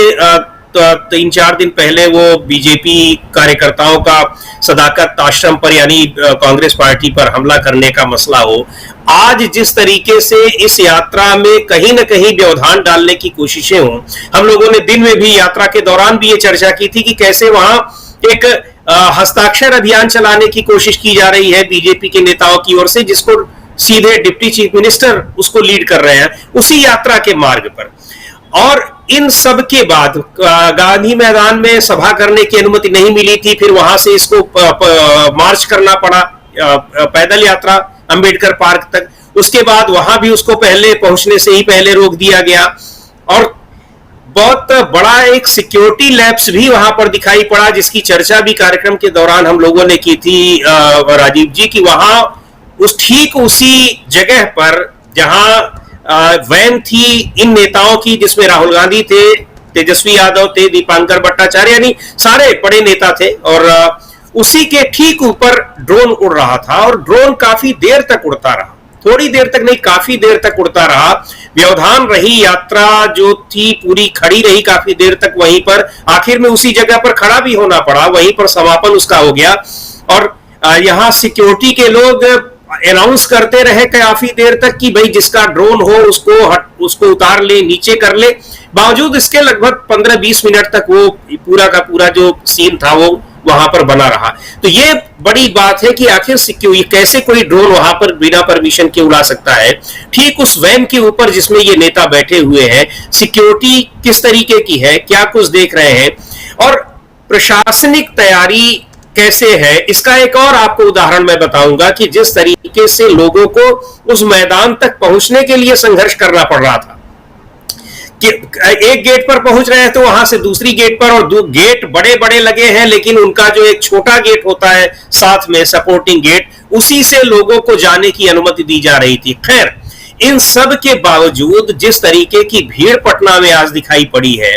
3-4 दिन पहले वो बीजेपी कार्यकर्ताओं का सदाकत आश्रम पर यानी कांग्रेस पार्टी पर हमला करने का मसला हो, आज जिस तरीके से इस यात्रा में कहीं न कहीं व्यवधान डालने की कोशिशें हों। हम लोगों ने दिन में भी, यात्रा के दौरान भी ये चर्चा की थी कि कैसे वहां एक हस्ताक्षर अभियान चलाने की कोशिश की जा रही है बीजेपी के नेताओं की ओर से, जिसको सीधे डिप्टी चीफ मिनिस्टर उसको लीड कर रहे हैं उसी यात्रा के मार्ग पर। और इन सब के बाद गांधी मैदान में सभा करने की अनुमति नहीं मिली थी, फिर वहां से इसको मार्च करना पड़ा, पैदल यात्रा अंबेडकर पार्क तक। उसके बाद वहां भी उसको पहले पहुंचने से ही पहले रोक दिया गया और बहुत बड़ा एक सिक्योरिटी लैप्स भी वहां पर दिखाई पड़ा, जिसकी चर्चा भी कार्यक्रम के दौरान हम लोगों ने की थी राजीव जी, की वहां ठीक उसी जगह पर जहां वैन थी इन नेताओं की, जिसमें राहुल गांधी थे, तेजस्वी यादव थे, दीपांकर भट्टाचार्य, यानी सारे बड़े नेता थे, और उसी के ठीक ऊपर ड्रोन उड़ रहा था और ड्रोन काफी देर तक उड़ता रहा, थोड़ी देर तक नहीं काफी देर तक उड़ता रहा। व्यवधान रही, यात्रा जो थी पूरी खड़ी रही काफी देर तक वहीं पर, आखिर में उसी जगह पर खड़ा भी होना पड़ा, वहीं पर समापन उसका हो गया। और यहाँ सिक्योरिटी के लोग अनाउंस करते रहे काफी देर तक कि भाई जिसका ड्रोन हो उसको उतार ले, नीचे कर ले। बावजूद इसके लगभग 15-20 मिनट तक वो पूरा का पूरा जो सीन था वो वहां पर बना रहा। तो ये बड़ी बात है कि आखिर कैसे कोई ड्रोन वहां पर बिना परमिशन के उड़ा सकता है। ठीक उस वैन के ऊपर जिसमें ये नेता बैठे हुए हैं, सिक्योरिटी किस तरीके की है, क्या कुछ देख रहे हैं और प्रशासनिक तैयारी कैसे है, इसका एक और आपको उदाहरण मैं बताऊंगा कि जिस तरीके से लोगों को उस मैदान तक पहुंचने के लिए संघर्ष करना पड़ रहा था कि एक गेट पर पहुंच रहे हैं तो वहां से दूसरी गेट पर, और दो गेट बड़े बड़े लगे हैं लेकिन उनका जो एक छोटा गेट होता है साथ में सपोर्टिंग गेट, उसी से लोगों को जाने की अनुमति दी जा रही थी। खैर, इन सब के बावजूद जिस तरीके की भीड़ पटना में आज दिखाई पड़ी है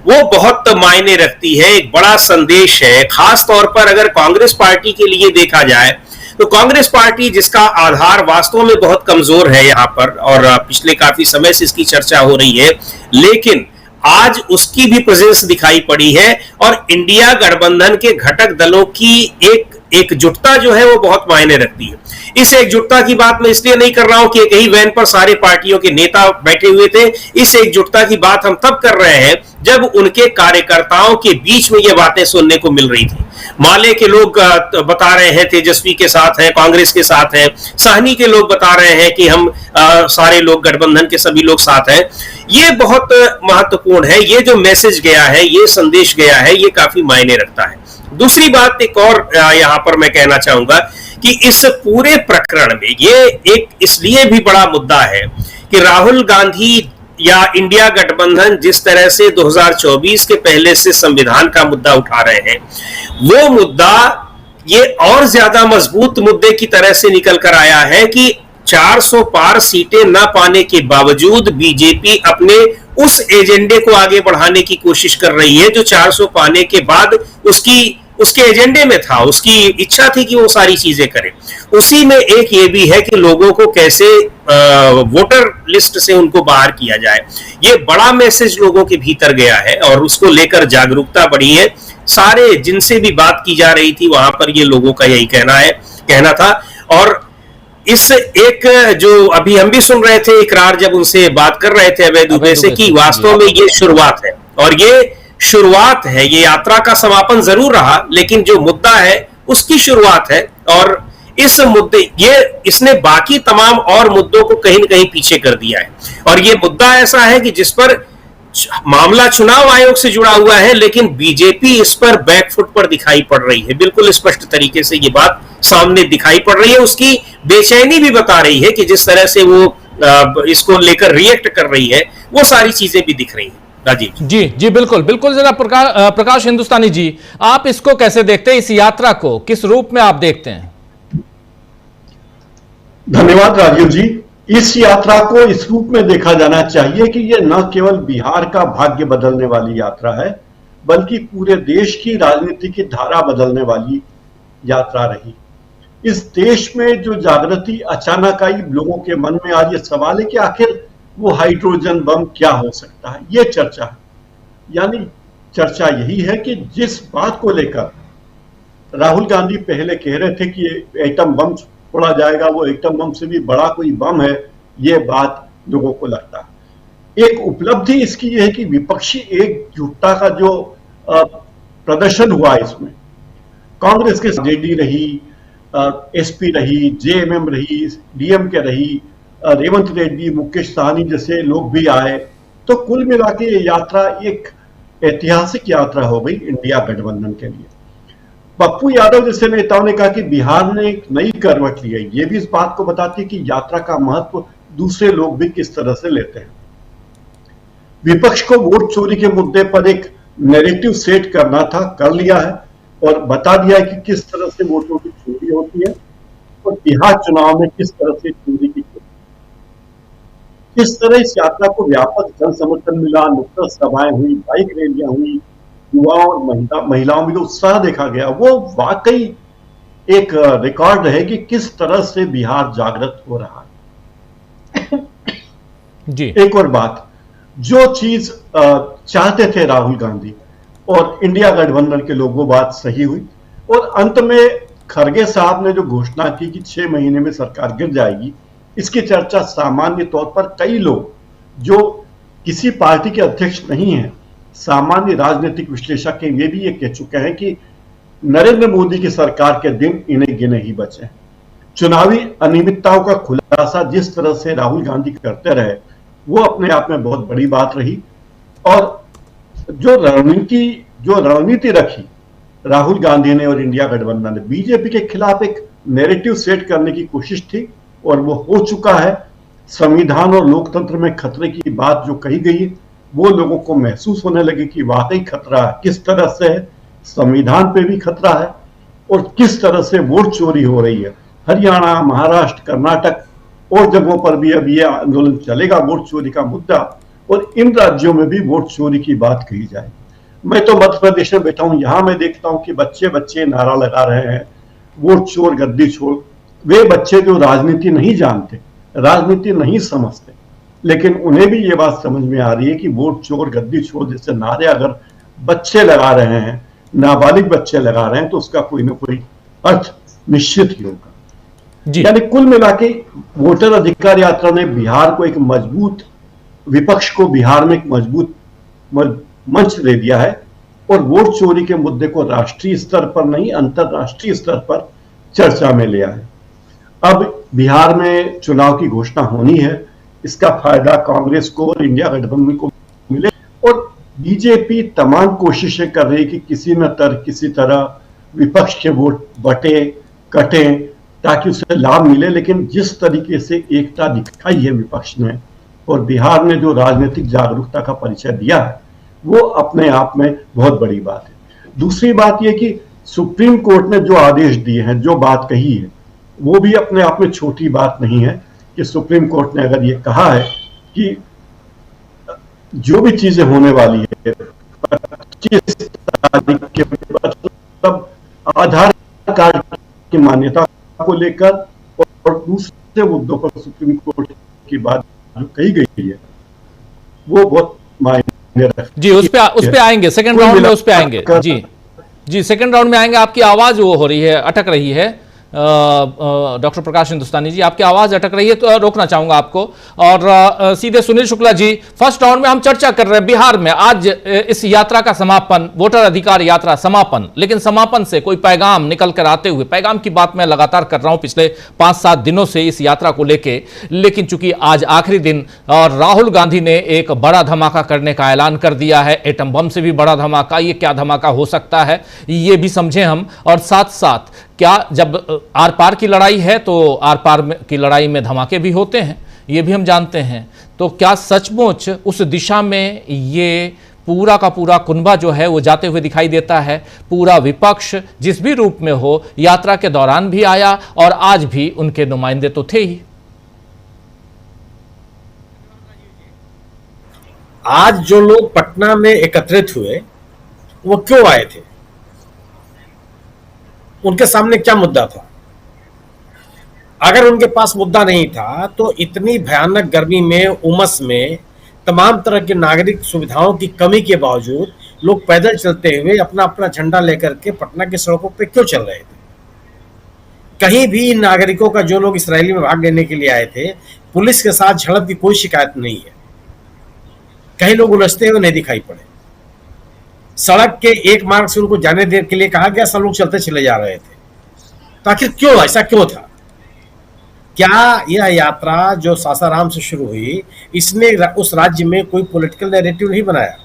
वो बहुत मायने रखती है, एक बड़ा संदेश है। खास तौर पर अगर कांग्रेस पार्टी के लिए देखा जाए तो कांग्रेस पार्टी जिसका आधार वास्तव में बहुत कमजोर है यहाँ पर, और पिछले काफी समय से इसकी चर्चा हो रही है, लेकिन आज उसकी भी प्रेजेंस दिखाई पड़ी है और इंडिया गठबंधन के घटक दलों की एकजुटता जो है वो बहुत मायने रखती है। इस एकजुटता की बात मैं इसलिए नहीं कर रहा हूं कि एक ही वैन पर सारे पार्टियों के नेता बैठे हुए थे। इस एकजुटता की बात हम तब कर रहे हैं जब उनके कार्यकर्ताओं के बीच में ये बातें सुनने को मिल रही थी। माले के लोग बता रहे हैं तेजस्वी के साथ हैं, कांग्रेस के साथ हैं, साहनी के लोग बता रहे हैं कि हम सारे लोग गठबंधन के सभी लोग साथ हैं। ये बहुत महत्वपूर्ण है, ये जो मैसेज गया है, ये संदेश गया है, ये काफी मायने रखता है। दूसरी बात एक और यहां पर मैं कहना चाहूंगा कि इस पूरे प्रकरण में ये एक इसलिए भी बड़ा मुद्दा है कि राहुल गांधी या इंडिया गठबंधन जिस तरह से 2024 के पहले से संविधान का मुद्दा उठा रहे हैं, वो मुद्दा ये और ज्यादा मजबूत मुद्दे की तरह से निकल कर आया है कि 400 पार सीटें न पाने के बावजूद बीजेपी अपने उस एजेंडे को आगे बढ़ाने की कोशिश कर रही है जो 400 पाने के बाद उसके एजेंडे में था, उसकी इच्छा थी कि वो सारी चीजें करे। उसी में एक ये भी है कि लोगों को कैसे वोटर लिस्ट से उनको बाहर किया जाए। ये बड़ा मैसेज लोगों के भीतर गया है और उसको लेकर जागरूकता बढ़ी है। सारे जिनसे भी बात की जा रही थी वहां पर ये लोगों का यही कहना था। और इस एक जो अभी हम भी सुन रहे थे इकरार जब उनसे बात कर रहे थे अवैध दुबे से, कि वास्तव में ये शुरुआत है और ये शुरुआत है, ये यात्रा का समापन जरूर रहा लेकिन जो मुद्दा है उसकी शुरुआत है। और इस मुद्दे इसने बाकी तमाम और मुद्दों को कहीं न कहीं पीछे कर दिया है। और ये मुद्दा ऐसा है कि जिस पर मामला चुनाव आयोग से जुड़ा हुआ है लेकिन बीजेपी इस पर बैकफुट पर दिखाई पड़ रही है। बिल्कुल स्पष्ट तरीके से ये बात सामने दिखाई पड़ रही है। उसकी बेचैनी भी बता रही है कि जिस तरह से वो इसको लेकर रिएक्ट कर रही है वो सारी चीजें भी दिख रही है। राजीव जी बिल्कुल बिल्कुल। जरा प्रकाश हिंदुस्तानी जी, आप इसको कैसे देखते हैं, इस यात्रा को किस रूप में आप देखते हैं? धन्यवाद राजीव जी। इस यात्रा को इस रूप में देखा जाना चाहिए कि यह न केवल बिहार का भाग्य बदलने वाली यात्रा है बल्कि पूरे देश की राजनीति की धारा बदलने वाली यात्रा रही। इस देश में जो जागृति अचानक आई, लोगों के मन में आज ये सवाल है कि आखिर वो हाइड्रोजन बम क्या हो सकता है, ये चर्चा है। यानी चर्चा यही है कि जिस बात को लेकर राहुल गांधी पहले कह रहे थे कि एटम बम फोड़ा जाएगा, वो एटम बम से भी बड़ा कोई बम है, ये बात लोगों को लगता है। एक उपलब्धि इसकी यह है कि विपक्षी एकजुटता का जो प्रदर्शन हुआ इसमें, कांग्रेस के जेडी रही, एसपी रही, जेएमएम रही, डीएमके रही, रेवंत रेड्डी, मुकेश साहनी जैसे लोग भी आए, तो कुल मिला के ये यात्रा एक ऐतिहासिक यात्रा हो गई इंडिया गठबंधन के लिए। पप्पू यादव जैसे नेताओं ने कहा कि बिहार ने एक नई करवट ली है, ये भी इस बात को बताती है कि यात्रा का महत्व दूसरे लोग भी किस तरह से लेते हैं। विपक्ष को वोट चोरी के मुद्दे पर एक नैरेटिव सेट करना था, कर लिया है और बता दिया है कि किस तरह से वोटों की चोरी होती है और बिहार चुनाव में किस तरह से चोरी की, किस तरह इस यात्रा को व्यापक जन समर्थन मिला, नुक्कड़ सभाएं हुई, बाइक रैलियां हुई, युवाओं और महिलाओं में जो उत्साह देखा गया वो वाकई एक रिकॉर्ड है कि किस तरह से बिहार जागृत हो रहा है। जी एक और बात, जो चीज चाहते थे राहुल गांधी और इंडिया गठबंधन के लोगों, बात सही हुई और अंत में खरगे साहब ने जो घोषणा की कि 6 महीने में सरकार गिर जाएगी, इसकी चर्चा सामान्य तौर पर कई लोग जो किसी पार्टी के अध्यक्ष नहीं हैं, सामान्य राजनीतिक विश्लेषक ये भी ये कह चुके हैं कि नरेंद्र मोदी की सरकार के दिन इन्हें गिने ही बचे। चुनावी अनियमितताओं का खुलासा जिस तरह से राहुल गांधी करते रहे वो अपने आप में बहुत बड़ी बात रही और जो रणनीति रखी राहुल गांधी ने और इंडिया गठबंधन ने, बीजेपी के खिलाफ एक नैरेटिव सेट करने की कोशिश थी और वो हो चुका है। संविधान और लोकतंत्र में खतरे की बात जो कही गई वो लोगों को महसूस होने लगे कि वाकई खतरा है, किस तरह से है, संविधान पे भी खतरा है और किस तरह से वोट चोरी हो रही है। हरियाणा, महाराष्ट्र, कर्नाटक और जगहों पर भी अब ये आंदोलन चलेगा वोट चोरी का मुद्दा और इन राज्यों में भी वोट चोरी की बात कही जाएगी। मैं तो मध्य प्रदेश में बैठा हूं, यहां मैं देखता हूं कि बच्चे नारा लगा रहे हैं वोट चोर गद्दी छोड़। वे बच्चे जो राजनीति नहीं जानते, राजनीति नहीं समझते, लेकिन उन्हें भी ये बात समझ में आ रही है कि वोट चोर गद्दी छोड़ जैसे नारे अगर बच्चे लगा रहे हैं, नाबालिग बच्चे लगा रहे हैं, तो उसका कोई ना कोई अर्थ निश्चित ही होगा। यानी कुल मिला के वोटर अधिकार यात्रा ने बिहार को एक मजबूत, विपक्ष को बिहार में एक मजबूत मंच दे दिया है और वोट चोरी के मुद्दे को राष्ट्रीय स्तर पर नहीं अंतरराष्ट्रीय स्तर पर चर्चा में ले आए। अब बिहार में चुनाव की घोषणा होनी है, इसका फायदा कांग्रेस को और इंडिया गठबंधन को मिले और बीजेपी तमाम कोशिशें कर रही है कि किसी तरह विपक्ष के वोट बटे कटे ताकि उसे लाभ मिले, लेकिन जिस तरीके से एकता दिखाई है विपक्ष ने और बिहार ने जो राजनीतिक जागरूकता का परिचय दिया है वो अपने आप में बहुत बड़ी बात है। दूसरी बात यह कि सुप्रीम कोर्ट ने जो आदेश दिए हैं, जो बात कही है, वो भी अपने आप में छोटी बात नहीं है कि सुप्रीम कोर्ट ने अगर ये कहा है कि जो भी चीजें होने वाली है 25 तारीख के मतलब आधार कार्ड की मान्यता को लेकर और दूसरे मुद्दों पर सुप्रीम कोर्ट की बात जो कही गई है वो बहुत मायने रखती जी। उस पे आएंगे, सेकंड राउंड में उस पे आएंगे। जी सेकंड राउंड में आएंगे। आपकी आवाज वो हो रही है, अटक रही है। डॉक्टर प्रकाश हिंदुस्तानी जी, आपकी आवाज अटक रही है तो रोकना चाहूंगा आपको। और सीधे सुनील शुक्ला जी, फर्स्ट राउंड में हम चर्चा कर रहे हैं बिहार में आज इस यात्रा का समापन, वोटर अधिकार यात्रा समापन, लेकिन समापन से कोई पैगाम निकल कर आते हुए, पैगाम की बात मैं लगातार कर रहा हूं पिछले 5-7 दिनों से इस यात्रा को लेके, लेकिन चूंकि आज आखिरी दिन और राहुल गांधी ने एक बड़ा धमाका करने का ऐलान कर दिया है, एटम बम से भी बड़ा धमाका, ये क्या धमाका हो सकता है ये भी समझें हम। और साथ साथ क्या जब आर पार की लड़ाई है तो आर पार की लड़ाई में धमाके भी होते हैं, ये भी हम जानते हैं। तो क्या सचमुच उस दिशा में ये पूरा का पूरा कुनबा जो है वो जाते हुए दिखाई देता है? पूरा विपक्ष जिस भी रूप में हो यात्रा के दौरान भी आया और आज भी उनके नुमाइंदे तो थे ही। आज जो लोग पटना में एकत्रित हुए वो क्यों आए थे? उनके सामने क्या मुद्दा था? अगर उनके पास मुद्दा नहीं था तो इतनी भयानक गर्मी में, उमस में, तमाम तरह की नागरिक सुविधाओं की कमी के बावजूद लोग पैदल चलते हुए अपना अपना झंडा लेकर के पटना की सड़कों पे क्यों चल रहे थे? कहीं भी इन नागरिकों का, जो लोग इसराइली में भाग लेने के लिए आए थे, पुलिस के साथ झड़प की कोई शिकायत नहीं है। कहीं लोग उलझते हुए नहीं दिखाई पड़े। सड़क के एक मार्ग से उनको जाने देने के लिए कहा गया, सब लोग चलते चले जा रहे थे। तो आखिर क्यों, ऐसा क्यों था? क्या यह यात्रा जो सासाराम से शुरू हुई, इसने उस राज्य में कोई पॉलिटिकल नैरेटिव नहीं बनाया?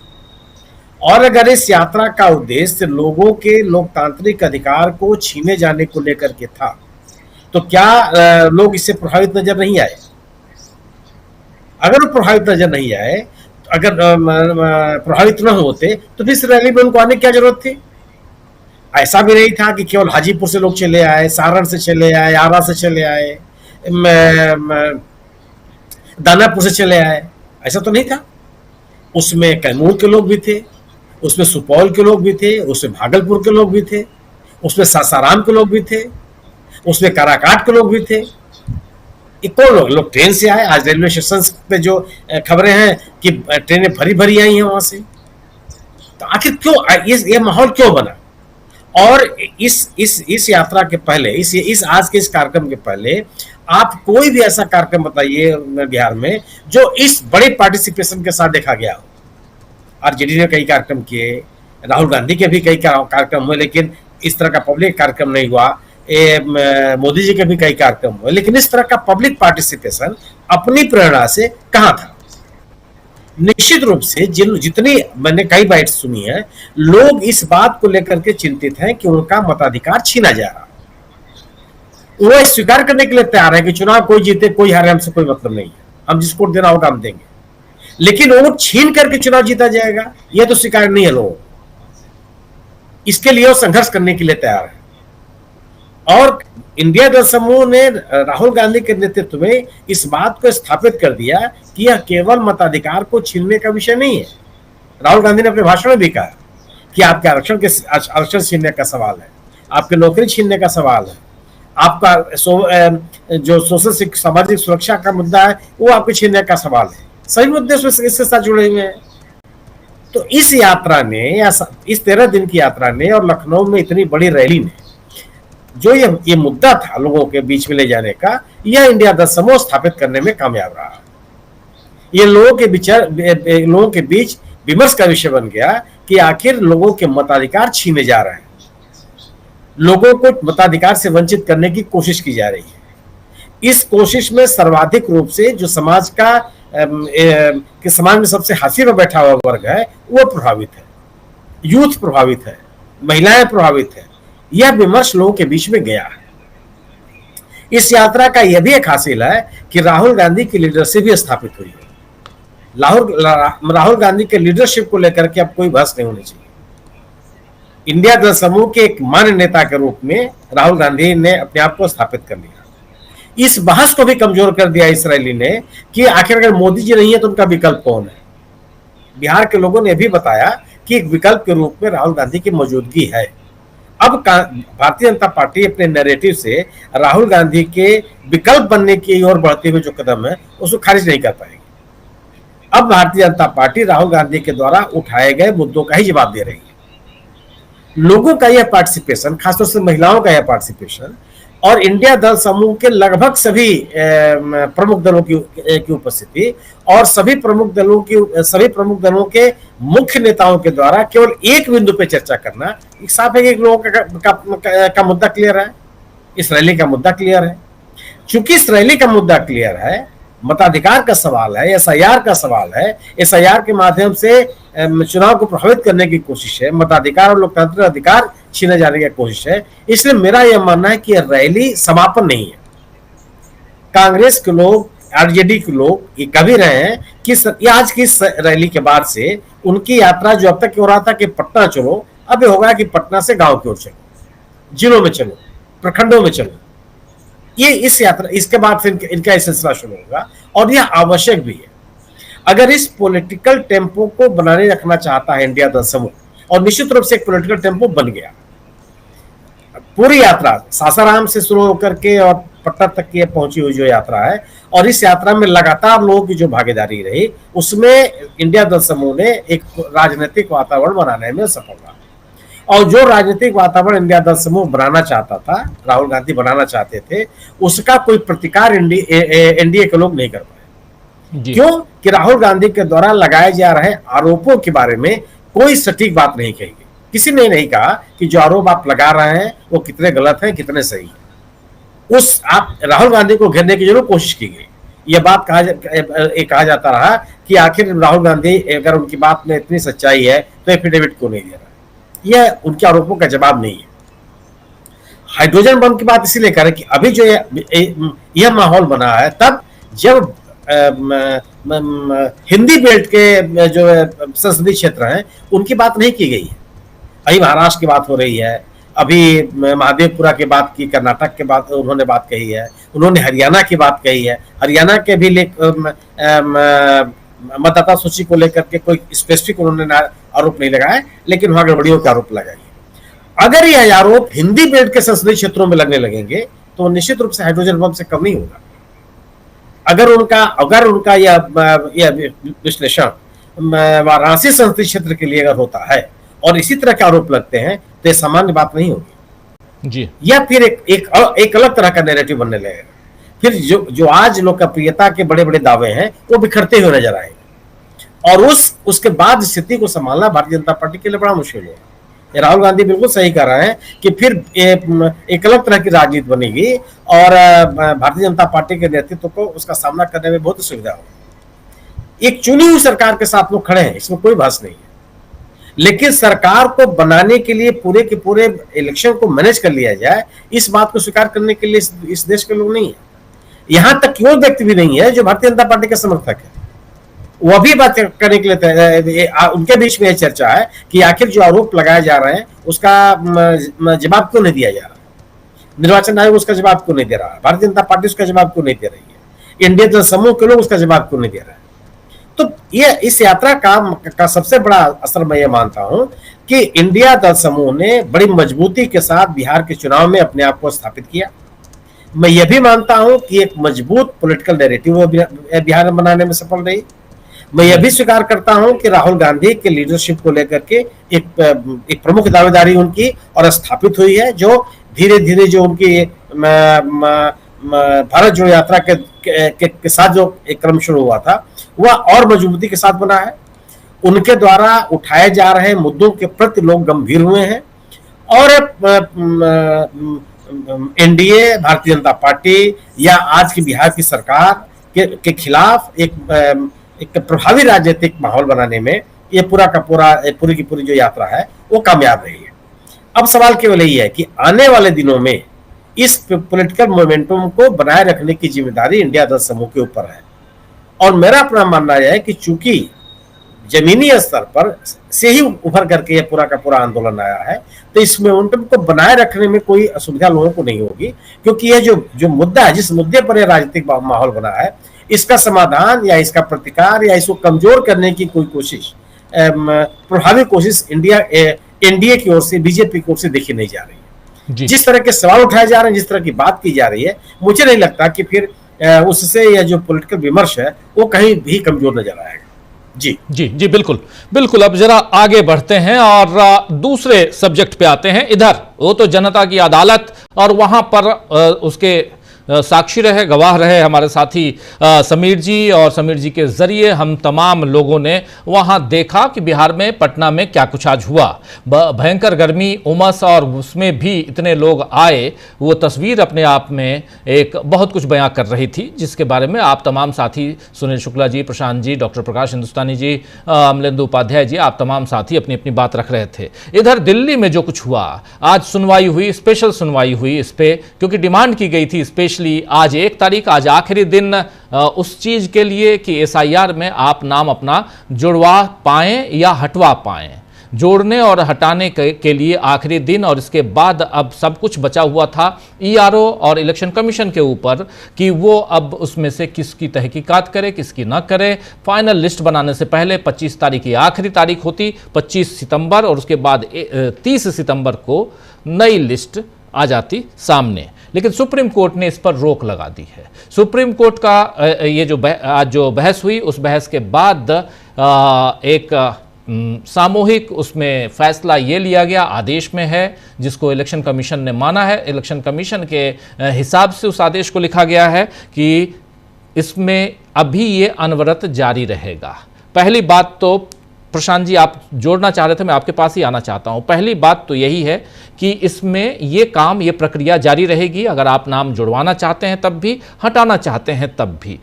और अगर इस यात्रा का उद्देश्य लोगों के लोकतांत्रिक अधिकार को छीने जाने को लेकर के था, तो क्या लोग इससे प्रभावित नजर नहीं आए? अगर वो प्रभावित नजर नहीं आए, अगर प्रभावित न होते, तो फिर इस रैली में उनको आने की क्या जरूरत थी? ऐसा भी नहीं था कि केवल हाजीपुर से लोग चले आए, सारण से चले आए, आरा से चले आए, दानापुर से चले आए, ऐसा तो नहीं था। उसमें कैमूर के लोग भी थे, उसमें सुपौल के लोग भी थे, उसमें भागलपुर के लोग भी थे, उसमें सासाराम के लोग भी थे, उसमें काराकाट के लोग भी थे। ये कौन लोग ट्रेन से आए? आज रेलवे स्टेशन पे जो खबरें हैं कि ट्रेनें भरी भरी आई हैं वहां से। तो आखिर क्यों ये माहौल क्यों बना? और इस यात्रा के पहले, इस आज के इस कार्यक्रम के पहले आप कोई भी ऐसा कार्यक्रम बताइए बिहार में जो इस बड़े पार्टिसिपेशन के साथ देखा गया हो। आरजेडी ने कई कार्यक्रम किए, राहुल गांधी के भी कई कार्यक्रम हुए, लेकिन इस तरह का पब्लिक कार्यक्रम नहीं हुआ। मोदी जी के भी कई कार्यक्रम हुए, लेकिन इस तरह का पब्लिक पार्टिसिपेशन अपनी प्रेरणा से कहां था? निश्चित रूप से जितनी मैंने कई बाइट सुनी है, लोग इस बात को लेकर के चिंतित हैं कि उनका मताधिकार छीना जा रहा। वो स्वीकार करने के लिए तैयार है कि चुनाव कोई जीते कोई हारे, हमसे कोई मतलब नहीं है, हम जिसको देना होगा हम देंगे, लेकिन वो छीन करके चुनाव जीता जाएगा, यह तो स्वीकार नहीं है लोगों। इसके लिए वो संघर्ष करने के लिए तैयार है। और इंडिया दल समूह ने राहुल गांधी के नेतृत्व में इस बात को स्थापित कर दिया कि यह केवल मताधिकार को छीनने का विषय नहीं है। राहुल गांधी ने अपने भाषण में भी कहा कि आपके आरक्षण छीनने का सवाल है, आपके नौकरी छीनने का सवाल है, आपका जो सोशल सामाजिक सुरक्षा का मुद्दा है वो आपके छीनने का सवाल है। सभी मुद्दे इसके साथ जुड़े हुए हैं। तो इस यात्रा ने, या इस 13 दिन की यात्रा ने और लखनऊ में इतनी बड़ी रैली ने जो ये मुद्दा था लोगों के बीच में ले जाने का, यह इंडिया दल समूह स्थापित करने में कामयाब रहा। ये लोगों के बीच विमर्श का विषय बन गया कि आखिर लोगों के मताधिकार छीने जा रहे हैं, लोगों को मताधिकार से वंचित करने की कोशिश की जा रही है। इस कोशिश में सर्वाधिक रूप से जो समाज में सबसे हाशिए में बैठा हुआ वर्ग है वो प्रभावित है, यूथ प्रभावित है, महिलाएं प्रभावित है। यह विमर्श लोगों के बीच में गया है। इस यात्रा का यह भी एक हासिल है कि राहुल गांधी की लीडरशिप भी स्थापित हुई है। राहुल गांधी के लीडरशिप को लेकर के अब कोई बहस नहीं होनी चाहिए। इंडिया दल समूह के एक मान्य नेता के रूप में राहुल गांधी ने अपने आप को स्थापित कर लिया। इस बहस को भी कमजोर कर दिया इस रैली ने कि आखिर अगर मोदी जी नहीं है तो उनका विकल्प कौन है। बिहार के लोगों ने भी बताया कि एक विकल्प के रूप में राहुल गांधी की मौजूदगी है। अब भारतीय जनता पार्टी अपने नैरेटिव से राहुल गांधी के विकल्प बनने की ओर बढ़ते हुए जो कदम है उसको खारिज नहीं कर पाएगी। अब भारतीय जनता पार्टी राहुल गांधी के द्वारा उठाए गए मुद्दों का ही जवाब दे रही है। लोगों का यह पार्टिसिपेशन, खासतौर से महिलाओं का यह पार्टिसिपेशन और इंडिया दल समूह के लगभग सभी प्रमुख दलों की उपस्थिति और सभी प्रमुख दलों के मुख्य नेताओं के द्वारा केवल एक बिंदु पे चर्चा करना, एक साफ है कि लोगों का मुद्दा क्लियर है, इस रैली का मुद्दा क्लियर है। चूंकि इस रैली का मुद्दा क्लियर है, मताधिकार का सवाल है, एसआईआर का सवाल है, एसआईआर के माध्यम से चुनाव को प्रभावित करने की कोशिश है, मताधिकार और लोकतांत्रिक अधिकार छीने जाने की कोशिश है, इसलिए मेरा यह मानना है कि यह रैली समापन नहीं है। कांग्रेस के लोग, आरजेडी के लोग ये कह भी रहे हैं कि आज की इस रैली के बाद से उनकी यात्रा जो अब तक हो रहा था कि पटना चलो, अब ये होगा कि पटना से गांव की ओर चलो, जिलों में चलो, प्रखंडों में चलो। ये इस यात्रा, इसके बाद फिर इनका सिलसिला शुरू होगा और यह आवश्यक भी है। अगर इस पॉलिटिकल टेम्पो को बनाने रखना चाहता है इंडिया दल समूह, और निश्चित रूप से एक पॉलिटिकल टेम्पो बन गया, पूरी यात्रा सासाराम से शुरू होकर के और पटना तक की पहुंची हुई जो यात्रा है, और इस यात्रा में लगातार लोगों की जो भागीदारी रही, उसमें इंडिया दल समूह ने एक राजनीतिक वातावरण बनाने में सफल रहा। और जो राजनीतिक वातावरण इंडिया दल समूह बनाना चाहता था, राहुल गांधी बनाना चाहते थे, उसका कोई प्रतिकार एनडीए के लोग नहीं कर पाए। क्यों? कि राहुल गांधी के द्वारा लगाए जा रहे आरोपों के बारे में कोई सटीक बात नहीं कही गई। किसी ने नहीं कहा कि जो आरोप आप लगा रहे हैं वो कितने गलत हैं, कितने सही हैं। उस आप राहुल गांधी को घेरने की जरूर कोशिश की गई। यह बात कहा जाता रहा कि आखिर राहुल गांधी अगर उनकी बात में इतनी सच्चाई है तो एफिडेविट क्यों नहीं दे रहा। यह उनके आरोपों का जवाब नहीं है। हाइड्रोजन बम की बात इसीलिए करें कि अभी जो यह माहौल बना है तब जब हिंदी बेल्ट के जो संसदीय क्षेत्र हैं उनकी बात नहीं की गई है। अभी महाराष्ट्र की बात हो रही है, अभी महादेवपुरा की बात की, कर्नाटक के बात उन्होंने बात कही है, उन्होंने हरियाणा की बात कही है। हरियाणा के भी मतदाता सूची को लेकर के कोई स्पेसिफिक उन्होंने आरोप नहीं लगाया, लेकिन वहां गड़बड़ियों के आरोप लगाए। अगर यह आरोप हिंदी बेल्ट के संसदीय क्षेत्रों में लगने लगेंगे तो निश्चित रूप से हाइड्रोजन बम से कम नहीं होगा। अगर उनका यह विश्लेषण वाराणसी संसदीय क्षेत्र के लिए अगर होता है और इसी तरह के आरोप लगते हैं तो यह सामान्य बात नहीं होगी जी। या फिर एक अलग तरह का नैरेटिव बनने लगेगा। फिर जो आज लोकप्रियता के बड़े बड़े दावे हैं वो बिखरते हुए नजर आएंगे और उसके बाद स्थिति को संभालना भारतीय जनता पार्टी के लिए बड़ा मुश्किल है। राहुल गांधी बिल्कुल सही कर रहे हैं कि फिर एक अलग तरह की राजनीति बनेगी और भारतीय जनता पार्टी के नेतृत्व को उसका सामना करने में बहुत सुविधा होगी। एक चुनी हुई सरकार के साथ लोग खड़े हैं, इसमें कोई बहस नहीं है, लेकिन सरकार को बनाने के लिए पूरे के पूरे इलेक्शन को मैनेज कर लिया जाए, इस बात को स्वीकार करने के लिए इस देश के लोग नहीं है। यहां तक कि वो व्यक्ति भी नहीं है जो भारतीय जनता पार्टी के समर्थक है, वह भी बात करने के लिए उनके बीच में यह चर्चा है कि आखिर जो आरोप लगाए जा रहे हैं उसका जवाब क्यों नहीं दिया जा रहा। निर्वाचन आयोग उसका जवाब क्यों नहीं दे रहा, भारतीय जनता पार्टी उसका जवाब क्यों नहीं दे रही है, इंडिया दल समूह के लोग उसका जवाब क्यों नहीं दे रहे हैं। तो ये इस यात्रा का सबसे बड़ा असर मैं ये मानता हूं कि इंडिया दल समूह ने बड़ी मजबूती के साथ बिहार के चुनाव में अपने आप को स्थापित किया। मैं ये भी मानता हूं कि एक मजबूत पॉलिटिकल नैरेटिव बिहार में बनाने में सफल रही। मैं यह भी स्वीकार करता हूं कि राहुल गांधी के लीडरशिप को लेकर के एक प्रमुख दावेदारी उनकी और स्थापित हुई है, जो धीरे धीरे जो उनकी भारत जोड़ो यात्रा के साथ जो एक क्रम शुरू हुआ था वह और मजबूती के साथ बना है। उनके द्वारा उठाए जा रहे मुद्दों के प्रति लोग गंभीर हुए हैं और एनडीए, भारतीय जनता पार्टी या आज की बिहार की सरकार के खिलाफ एक प्रभावी राजनीतिक माहौल बनाने में ये पूरी की पूरी जो यात्रा है वो कामयाब रही है। अब सवाल केवल यही है कि आने वाले दिनों में इस पॉलिटिकल मोमेंटम को बनाए रखने की जिम्मेदारी इंडिया दल समूह के ऊपर है और मेरा अपना मानना यह है कि चूंकि जमीनी स्तर पर से ही उभर करके यह पूरा का पूरा आंदोलन आया है तो इस मोमेंटम को बनाए रखने में कोई असुविधा लोगों को नहीं होगी, क्योंकि यह जो मुद्दा है, जिस मुद्दे पर यह राजनीतिक माहौल बना है, इसका समाधान या इसका प्रतिकार या इसको कमजोर करने की कोई कोशिश, प्रभावी कोशिश एनडीए की ओर से, बीजेपी की ओर से देखी नहीं जा रही है। जिस तरह के सवाल उठाए जा रहे हैं, जिस तरह की बात की जा रही है, मुझे नहीं लगता कि फिर उससे यह जो पॉलिटिकल विमर्श है वो कहीं भी कमजोर नजर आएगा। जी जी जी, बिल्कुल बिल्कुल। अब जरा आगे बढ़ते हैं और दूसरे सब्जेक्ट पे आते हैं। इधर वो तो जनता की अदालत और वहां पर उसके साक्षी रहे, गवाह रहे हमारे साथी समीर जी, और समीर जी के जरिए हम तमाम लोगों ने वहां देखा कि बिहार में, पटना में क्या कुछ आज हुआ। भयंकर गर्मी, उमस, और उसमें भी इतने लोग आए, वो तस्वीर अपने आप में एक बहुत कुछ बयां कर रही थी, जिसके बारे में आप तमाम साथी, सुनील शुक्ला जी, प्रशांत जी, डॉक्टर प्रकाश हिंदुस्तानी जी, अमलेंदु उपाध्याय जी, आप तमाम साथी अपनी अपनी बात रख रहे थे। इधर दिल्ली में जो कुछ हुआ, आज सुनवाई हुई, स्पेशल सुनवाई हुई इस पे, क्योंकि डिमांड की गई थी स्पेशली आज 1 तारीख, आज आखिरी दिन उस चीज के लिए कि एसआईआर में आप नाम अपना जुड़वा पाएं या हटवा पाएं। जोड़ने और हटाने के लिए आखिरी दिन, और इसके बाद अब सब कुछ बचा हुआ था ईआरओ और इलेक्शन कमीशन के ऊपर कि वो अब उसमें से किसकी तहकीकात करे, किसकी ना करे। फाइनल लिस्ट बनाने से पहले 25 तारीख की आखिरी तारीख होती, 25 सितंबर, और उसके बाद 30 सितंबर को नई लिस्ट आ जाती सामने। लेकिन सुप्रीम कोर्ट ने इस पर रोक लगा दी है। सुप्रीम कोर्ट का ये आज जो बहस हुई, उस बहस के बाद एक सामूहिक उसमें फैसला ये लिया गया, आदेश में है, जिसको इलेक्शन कमीशन ने माना है। इलेक्शन कमीशन के हिसाब से उस आदेश को लिखा गया है कि इसमें अभी ये अनवरत जारी रहेगा। पहली बात तो प्रशांत जी आप जोड़ना चाह रहे थे, मैं आपके पास ही आना चाहता हूं। पहली बात तो यही है कि इसमें ये काम, ये प्रक्रिया जारी रहेगी। अगर आप नाम जुड़वाना चाहते हैं तब भी, हटाना चाहते हैं तब भी,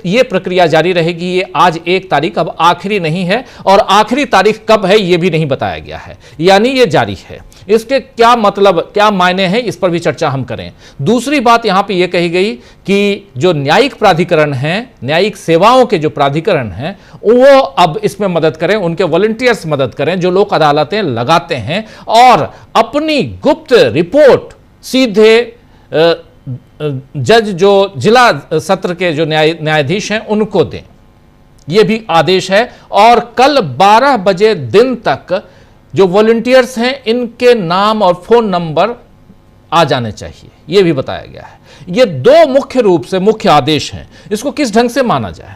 ये प्रक्रिया जारी रहेगी। ये आज 1 तारीख, अब आखिरी नहीं है, और आखिरी तारीख कब है ये भी नहीं बताया गया है, यानी ये जारी है। इसके क्या मतलब, क्या मायने हैं, इस पर भी चर्चा हम करें। दूसरी बात यहां पे ये कही गई कि जो न्यायिक प्राधिकरण हैं, न्यायिक सेवाओं के जो प्राधिकरण हैं, वो अब इसमें मदद करें, उनके वॉलंटियर्स मदद करें जो लोक अदालतें लगाते हैं, और अपनी गुप्त रिपोर्ट सीधे जज, जो जिला सत्र के जो न्यायाधीश हैं, उनको दें। यह भी आदेश है। और कल 12 बजे दिन तक जो वॉलंटियर्स हैं, इनके नाम और फोन नंबर आ जाने चाहिए, यह भी बताया गया है। ये 2 मुख्य रूप से मुख्य आदेश हैं। इसको किस ढंग से माना जाए?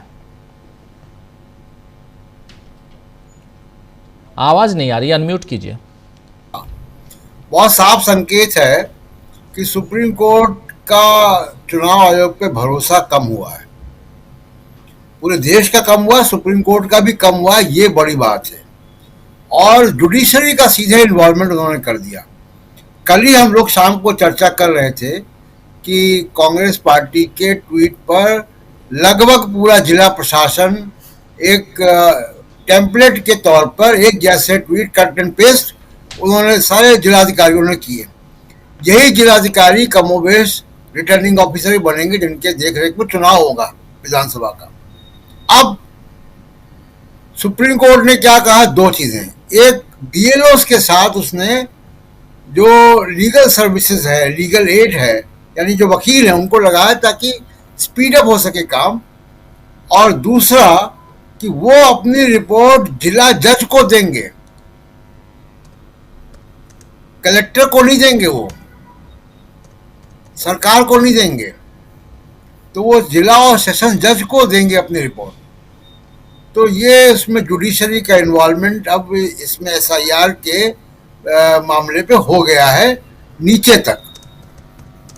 आवाज नहीं आ रही, अनम्यूट कीजिए। बहुत साफ संकेत है कि सुप्रीम कोर्ट का चुनाव आयोग पे भरोसा कम हुआ है। पूरे देश का कम हुआ, सुप्रीम कोर्ट का भी कम हुआ, ये बड़ी बात है। और जुडिशरी का सीधे इन्वॉल्वमेंट उन्होंने कर दिया। कल ही हम लोग शाम को चर्चा कर रहे थे कि कांग्रेस पार्टी के ट्वीट पर लगभग पूरा जिला प्रशासन एक टेम्पलेट के तौर पर एक जैसे ट्वीट कट एंड पेस्ट उन्होंने सारे जिलाधिकारियों ने किए। यही जिलाधिकारी कमोबेश रिटर्निंग ऑफिसर ही बनेंगे जिनके देखरेख में चुनाव होगा विधानसभा का। अब सुप्रीम कोर्ट ने क्या कहा, 2 चीजें। एक, बीएलओस के साथ उसने जो लीगल सर्विसेज है, लीगल एड है, यानी जो वकील हैं, उनको लगाया ताकि स्पीड अप हो सके काम। और दूसरा कि वो अपनी रिपोर्ट जिला जज को देंगे, कलेक्टर को नहीं देंगे, वो सरकार को नहीं देंगे, तो वो जिला और सेशन जज को देंगे अपनी रिपोर्ट। तो ये इसमें जुडिशरी का इन्वॉल्वमेंट अब इसमें एसआईआर के मामले पे हो गया है नीचे तक।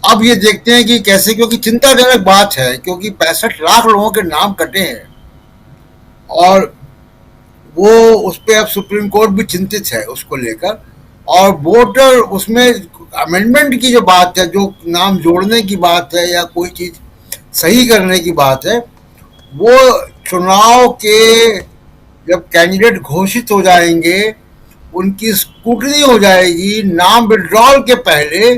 अब ये देखते हैं कि कैसे, क्योंकि चिंताजनक बात है, क्योंकि 65 लाख लोगों के नाम कटे हैं और वो उस पर अब सुप्रीम कोर्ट भी चिंतित है उसको लेकर। और वोटर उसमें अमेंडमेंट की जो बात है, जो नाम जोड़ने की बात है या कोई चीज सही करने की बात है, वो चुनाव के जब कैंडिडेट घोषित हो जाएंगे, उनकी स्क्रूटनी हो जाएगी, नाम विड्रॉल के पहले,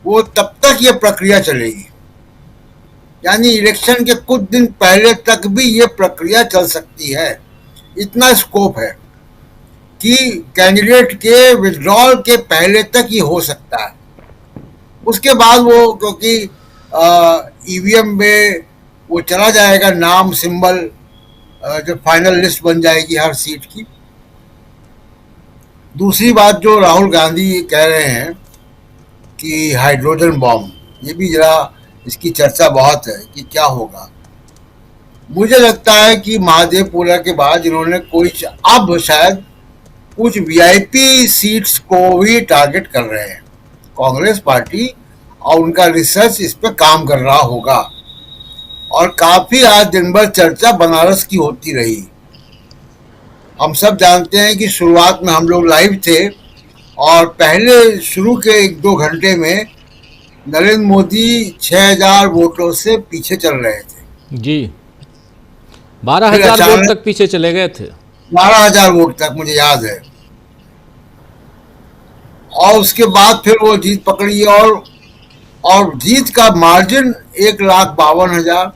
वो तब तक ये प्रक्रिया चलेगी। यानी इलेक्शन के कुछ दिन पहले तक भी ये प्रक्रिया चल सकती है। इतना स्कोप है कि कैंडिडेट के विड्रॉल के पहले तक ये हो सकता है। उसके बाद वो, क्योंकि ईवीएम में वो चला जाएगा नाम, सिंबल, जब फाइनल लिस्ट बन जाएगी हर सीट की। दूसरी बात जो राहुल गांधी कह रहे हैं कि हाइड्रोजन बॉम्ब, ये भी जरा इसकी चर्चा बहुत है कि क्या होगा। मुझे लगता है कि महादेवपुरा के बाद इन्होंने कोई, अब शायद कुछ वीआईपी सीट्स को भी टारगेट कर रहे हैं कांग्रेस पार्टी, और उनका रिसर्च इस पर काम कर रहा होगा। और काफी आज दिन भर चर्चा बनारस की होती रही। हम सब जानते हैं कि शुरुआत में हम लोग लाइव थे और पहले शुरू के 1-2 घंटे में नरेंद्र मोदी 6000 वोटों से पीछे चल रहे थे जी। 12,000 वोट तक पीछे चले गए थे। 12,000 वोट तक मुझे याद है। और उसके बाद फिर वो जीत पकड़ी और जीत का मार्जिन 1,52,000,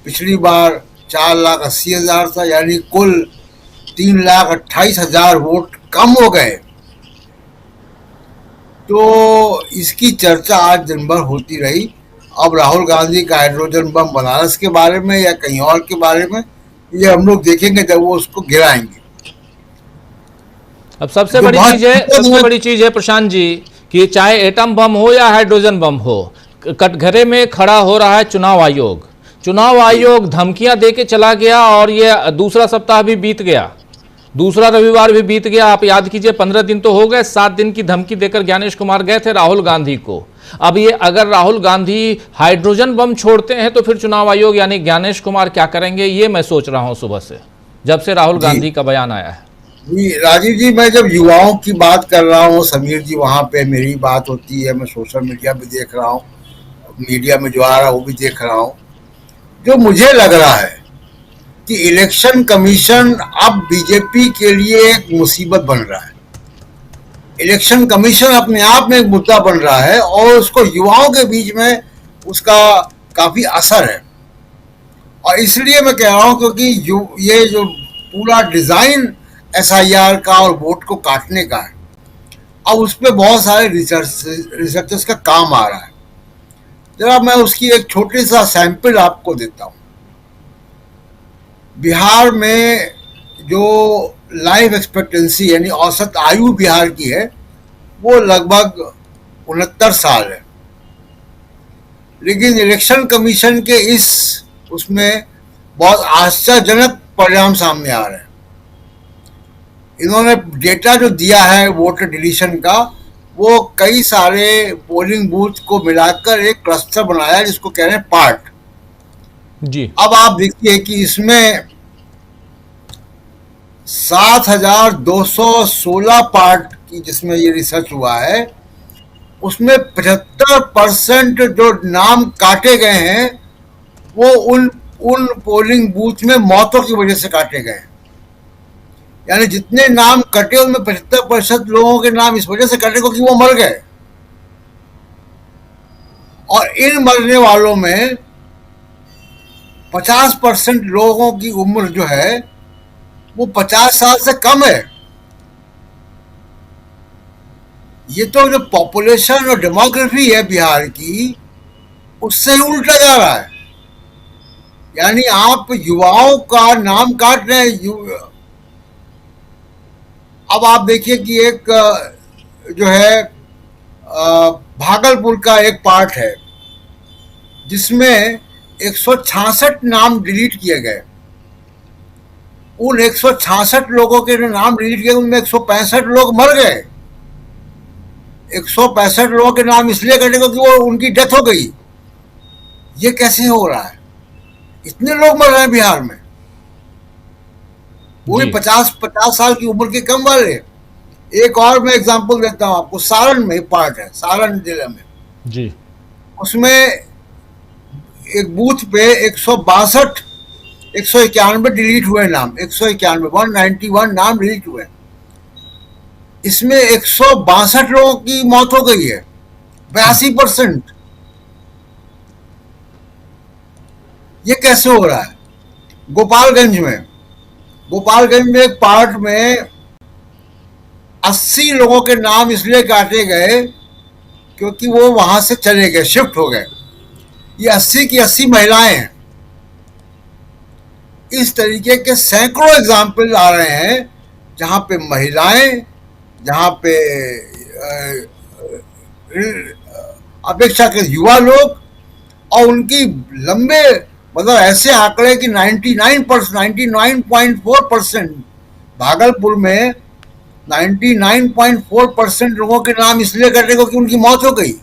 पिछली बार 4,80,000 था, यानी कुल 3,28,000 वोट कम हो गए। तो इसकी चर्चा आज दिन भर होती रही। अब राहुल गांधी का हाइड्रोजन बम बनारस के बारे में या कहीं और के बारे में, ये हम लोग देखेंगे जब वो उसको गिराएंगे। अब सबसे बड़ी चीज है प्रशांत जी कि चाहे एटम बम हो या हाइड्रोजन बम हो, कटघरे में खड़ा हो रहा है चुनाव आयोग। चुनाव आयोग धमकियां देके चला गया और ये दूसरा सप्ताह भी बीत गया, दूसरा रविवार भी बीत गया। आप याद कीजिए 15 दिन तो हो गए। 7 दिन की धमकी देकर ज्ञानेश कुमार गए थे राहुल गांधी को। अब ये अगर राहुल गांधी हाइड्रोजन बम छोड़ते हैं तो फिर चुनाव आयोग यानी ज्ञानेश कुमार क्या करेंगे, ये मैं सोच रहा हूं सुबह से। जब से राहुल गांधी का बयान आया है। जी राजीव जी, मैं जब युवाओं की बात कर रहा हूँ, समीर जी वहाँ पे मेरी बात होती है, मैं सोशल मीडिया पे देख रहा हूँ, मीडिया में जो आ रहा है वो भी देख रहा हूँ, जो मुझे लग रहा है कि इलेक्शन कमीशन अब बीजेपी के लिए एक मुसीबत बन रहा है। इलेक्शन कमीशन अपने आप में एक मुद्दा बन रहा है और उसको युवाओं के बीच में उसका काफी असर है। और इसलिए मैं कह रहा हूँ क्योंकि ये जो पूरा डिजाइन SIR का और वोट को काटने का है, अब उस पर बहुत सारे रिसर्चर्स का काम आ रहा है। जरा मैं उसकी एक छोटी सा सैंपल आपको देता हूँ। बिहार में जो लाइफ एक्सपेक्टेंसी यानी औसत आयु बिहार की है वो लगभग 69 साल है, लेकिन इलेक्शन कमीशन के उसमें बहुत आश्चर्यजनक परिणाम सामने आ रहे हैं। इन्होंने डेटा जो दिया है वोटर डिलीशन का, वो कई सारे पोलिंग बूथ को मिलाकर एक क्लस्टर बनाया है जिसको कह रहे हैं पार्ट जी। अब आप देखिए कि इसमें 7,216 पार्ट की जिसमें ये रिसर्च हुआ है, उसमें 75% जो नाम काटे गए हैं वो उन पोलिंग बूथ में मौतों की वजह से काटे गए। यानी जितने नाम कटे उनमें 75% लोगों के नाम इस वजह से कटे क्योंकि वो मर गए। और इन मरने वालों में 50% लोगों की उम्र जो है वो 50 साल से कम है। ये तो जो पॉपुलेशन और डेमोग्राफी है बिहार की, उससे ही उल्टा जा रहा है। यानी आप युवाओं का नाम काट रहे हैं। अब आप देखिए कि एक जो है भागलपुर का एक पार्ट है जिसमें 166 नाम डिलीट किए गए। उन 166 लोगों के जो नाम डिलीट किए उनमें 165 लोग मर गए। 165 लोगों के नाम इसलिए कटे क्योंकि वो उनकी डेथ हो गई। ये कैसे हो रहा है? इतने लोग मर रहे हैं बिहार में, वो भी 50 साल की उम्र के कम वाले। एक और मैं एग्जांपल देता हूं आपको, सारण में पार्ट है, सारण जिले में जी। उसमें एक बूथ पे 191 डिलीट हुए नाम, 191 नाम डिलीट हुए। इसमें 162 लोगों की मौत हो गई है, 82%। ये कैसे हो रहा है? गोपालगंज में एक पार्ट में 80 लोगों के नाम इसलिए काटे गए क्योंकि वो वहां से चले गए, शिफ्ट हो गए। ये 80 की 80 महिलाएं हैं। इस तरीके के सैकड़ों एग्जाम्पल आ रहे हैं जहां पे महिलाएं, जहां पे अपेक्षाकृत युवा लोग, और उनकी लंबे मतलब ऐसे आंकड़े कि 99.4% भागलपुर में 99.4% लोगों के नाम इसलिए कटे क्योंकि उनकी मौत हो गई।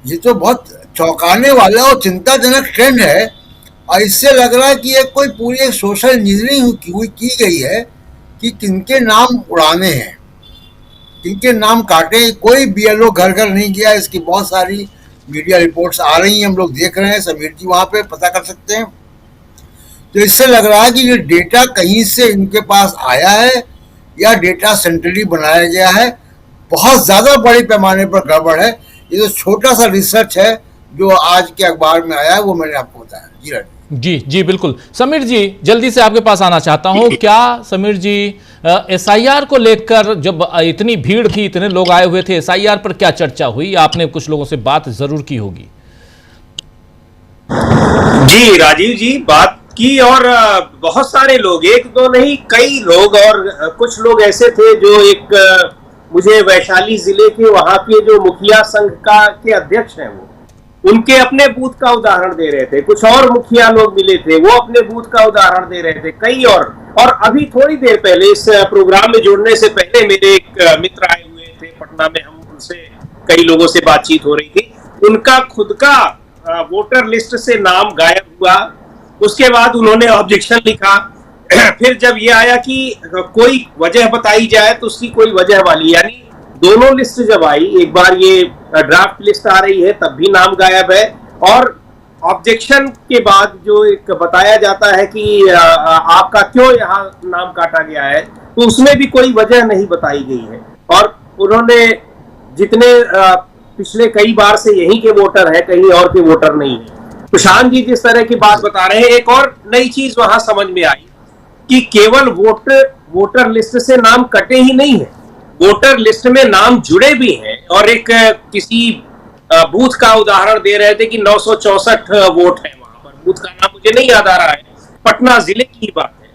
ये तो बहुत चौंकाने वाला और चिंताजनक ट्रेंड है। और इससे लग रहा है कि ये कोई पूरी एक सोशल इंजीनियरिंग की गई है कि किनके नाम उड़ाने हैं, किनके नाम काटे। कोई BLO घर घर नहीं गया। इसकी बहुत सारी मीडिया रिपोर्ट्स आ रही हैं, हम लोग देख रहे हैं। समीर जी वहां पे पता कर सकते हैं। तो इससे लग रहा है कि ये डेटा कहीं से इनके पास आया है या डेटा सेंट्रली बनाया गया है। बहुत ज्यादा बड़े पैमाने पर गड़बड़ है। ये जो छोटा सा रिसर्च है जो आज के अखबार में आया है वो मैंने आपको बताया। जी बिल्कुल। समीर जी, जल्दी से आपके पास आना चाहता हूं। क्या समीर जी SIR को लेकर जब इतनी भीड़ थी, इतने लोग आए हुए थे, SIR पर क्या चर्चा हुई? आपने कुछ लोगों से बात जरूर की होगी। जी राजीव जी, बात की और बहुत सारे लोग, एक दो नहीं कई लोग, और कुछ लोग ऐसे थे जो एक मुझे वैशाली जिले के वहां के जो मुखिया संघ के अध्यक्ष हैं वो उनके अपने बूथ का उदाहरण दे रहे थे। कुछ और मुखिया लोग मिले थे, वो अपने बूथ का उदाहरण दे रहे थे। कई और अभी थोड़ी देर पहले इस प्रोग्राम में जुड़ने से पहले मेरे एक मित्र आए हुए थे पटना में, हम उनसे कई लोगों से बातचीत हो रही थी। उनका खुद का वोटर लिस्ट से नाम गायब हुआ, उसके बाद उन्होंने ऑब्जेक्शन लिखा। फिर जब ये आया कि कोई वजह बताई जाए तो उसकी कोई वजह वाली, यानी दोनों लिस्ट जब आई, एक बार ये ड्राफ्ट लिस्ट आ रही है तब भी नाम गायब है, और ऑब्जेक्शन के बाद जो एक बताया जाता है कि आपका क्यों यहाँ नाम काटा गया है, तो उसमें भी कोई वजह नहीं बताई गई है। और उन्होंने जितने पिछले कई बार से यहीं के वोटर है, कहीं और के वोटर नहीं है। प्रशांत जी जिस तरह की बात बता रहे हैं, एक और नई चीज वहां समझ में आई कि केवल वोटर लिस्ट से नाम कटे ही नहीं है, वोटर लिस्ट में नाम जुड़े भी हैं। और एक किसी बूथ का उदाहरण दे रहे थे कि 964 वोट है वहां पर, बूथ का नाम मुझे नहीं याद आ रहा है, पटना जिले की बात है।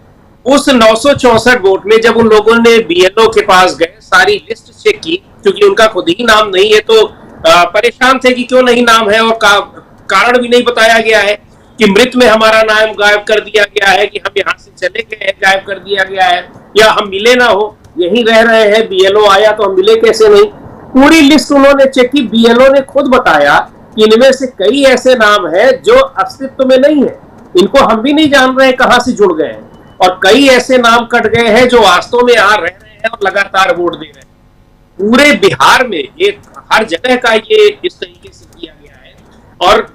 उस 964 वोट में जब उन लोगों ने बीएलओ के पास गए, सारी लिस्ट चेक की, क्योंकि उनका खुद ही नाम नहीं है, तो परेशान थे कि क्यों नहीं नाम है, और कारण भी नहीं बताया गया है कि मृत में हमारा नाम गायब कर दिया गया है, कि हम यहाँ से चले गए हैं गायब कर दिया गया है, या हम मिले ना हो, यहीं रह रहे हैं, बीएलओ आया तो हम मिले कैसे नहीं। पूरी लिस्ट उन्होंने चेक की, बीएलओ ने खुद बताया कि इनमें से कई ऐसे नाम है जो अस्तित्व में नहीं है, इनको हम भी नहीं जान रहे हैं कहां से जुड़ गए हैं, और कई ऐसे नाम कट गए हैं जो वास्तव में यहाँ रह रहे हैं और लगातार वोट दे रहे हैं। पूरे बिहार में एक हर जगह का ये इस तरीके से किया गया है। और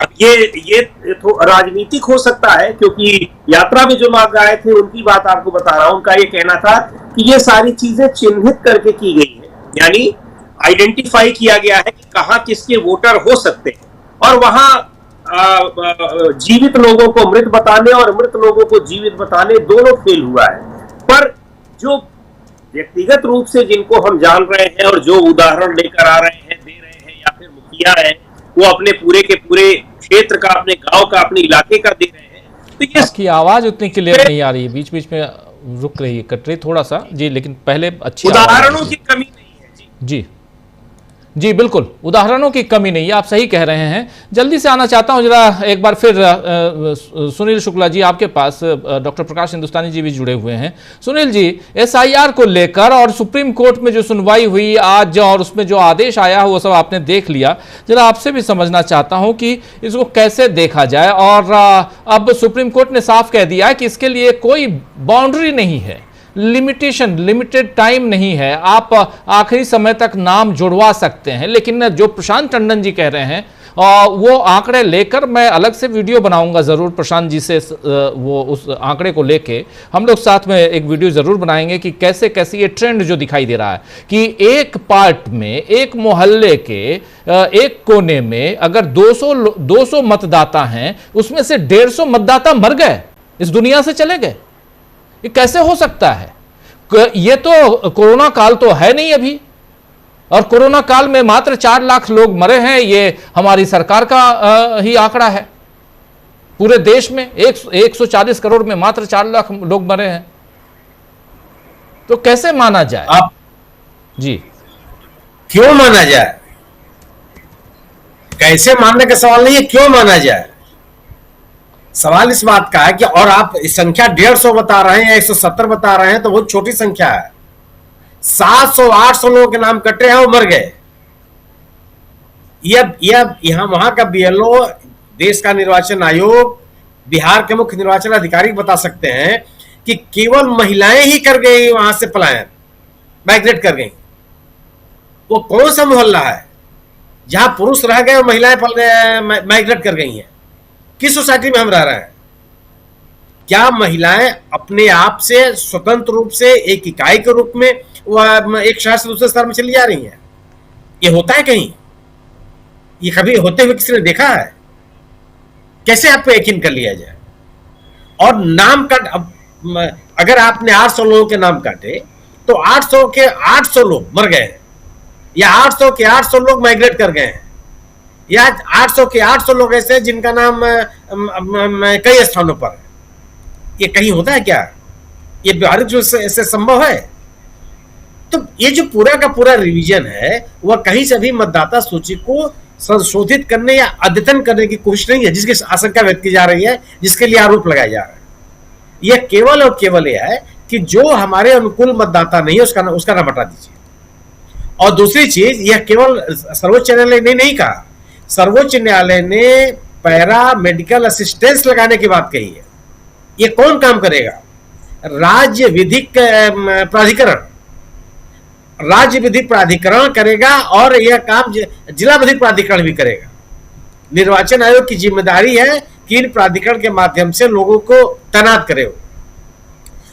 अब ये तो राजनीतिक हो सकता है, क्योंकि यात्रा में जो लोग आए थे उनकी बात आपको बता रहा हूं, उनका ये कहना था कि ये सारी चीजें चिन्हित करके की गई है, यानी आइडेंटिफाई किया गया है कि कहां किसके वोटर हो सकते हैं, और वहां जीवित लोगों को मृत बताने और मृत लोगों को जीवित बताने दोनों फेल हुआ है। पर जो व्यक्तिगत रूप से जिनको हम जान रहे हैं और जो उदाहरण लेकर आ रहे हैं, दे रहे हैं, या फिर मुखिया है, वो अपने पूरे के पूरे क्षेत्र का, अपने गांव का, अपने इलाके का दे रहे हैं, तो ये आपकी आवाज उतनी क्लियर नहीं आ रही है, बीच बीच में रुक रही है, कट रही थोड़ा सा जी, लेकिन पहले अच्छी उदाहरणों की कमी नहीं है जी। जी बिल्कुल, उदाहरणों की कमी नहीं है, आप सही कह रहे हैं। जल्दी से आना चाहता हूं जरा एक बार फिर सुनील शुक्ला जी आपके पास, डॉक्टर प्रकाश हिंदुस्तानी जी भी जुड़े हुए हैं। सुनील जी, एसआईआर को लेकर और सुप्रीम कोर्ट में जो सुनवाई हुई आज और उसमें जो आदेश आया वो सब आपने देख लिया, जरा आपसे भी समझना चाहता हूं कि इसको कैसे देखा जाए। और अब सुप्रीम कोर्ट ने साफ कह दिया है कि इसके लिए कोई बाउंड्री नहीं है, लिमिटेड टाइम नहीं है, आप आखिरी समय तक नाम जुड़वा सकते हैं। लेकिन जो प्रशांत टंडन जी कह रहे हैं वो आंकड़े लेकर, मैं अलग से वीडियो बनाऊंगा ज़रूर प्रशांत जी से, वो उस आंकड़े को लेके हम लोग साथ में एक वीडियो ज़रूर बनाएंगे कि कैसे कैसे ये ट्रेंड जो दिखाई दे रहा है कि एक पार्ट में, एक मोहल्ले के एक कोने में अगर 200 मतदाता हैं, उसमें से 150 मतदाता मर गए, इस दुनिया से चले गए। ये कैसे हो सकता है? ये तो कोरोना काल तो है नहीं अभी, और कोरोना काल में मात्र 4 लाख लोग मरे हैं, ये हमारी सरकार का ही आंकड़ा है। पूरे देश में 140 करोड़ में मात्र 4 लाख लोग मरे हैं, तो कैसे माना जाए? आप जी, क्यों माना जाए? कैसे मानने का सवाल नहीं है, क्यों माना जाए। सवाल इस बात का है कि, और आप इस संख्या 150 बता रहे हैं या 170 बता रहे हैं, तो बहुत छोटी संख्या है। 700-800 लोगों के नाम कटे हैं, वो मर गए। यहां वहां का बीएलओ, देश का निर्वाचन आयोग, बिहार के मुख्य निर्वाचन अधिकारी बता सकते हैं कि केवल महिलाएं ही कर गई वहां से पलायन, माइग्रेट कर गई। वो कौन सा मोहल्ला है जहां पुरुष रह गए और महिलाएं माइग्रेट कर गई हैं? किस सोसाइटी में हम रह रहे हैं? क्या महिलाएं अपने आप से स्वतंत्र रूप से एक इकाई के रूप में एक शहर से दूसरे शहर में चली जा रही हैं? ये होता है कहीं? ये कभी होते हुए किसी ने देखा है? कैसे आपको यकीन कर लिया जाए? और नाम काट, अगर आपने 800 लोगों के नाम काटे तो 800 के 800 लोग मर गए हैं, या 800 के 800 लोग माइग्रेट कर गए हैं, या 800 के 800 लोग ऐसे जिनका नाम कई स्थानों पर है। ये कहीं होता है क्या? ये व्यवहारिक जो ऐसे संभव है? तो ये जो पूरा का पूरा रिवीजन है वह कहीं से भी मतदाता सूची को संशोधित करने या अद्यतन करने की कोशिश नहीं है, जिसकी आशंका व्यक्त की जा रही है, जिसके लिए आरोप लगाया जा रहा है। यह केवल और केवल यह है कि जो हमारे अनुकूल मतदाता नहीं है उसका नाम हटा दीजिए। और दूसरी चीज, यह केवल सर्वोच्च न्यायालय ने नहीं कहा, सर्वोच्च न्यायालय ने पैरा मेडिकल असिस्टेंस लगाने की बात कही है। ये कौन काम करेगा? राज्य विधिक प्राधिकरण, राज्य विधिक प्राधिकरण करेगा और यह काम जिला विधिक प्राधिकरण भी करेगा। निर्वाचन आयोग की जिम्मेदारी है कि इन प्राधिकरण के माध्यम से लोगों को तैनात करे।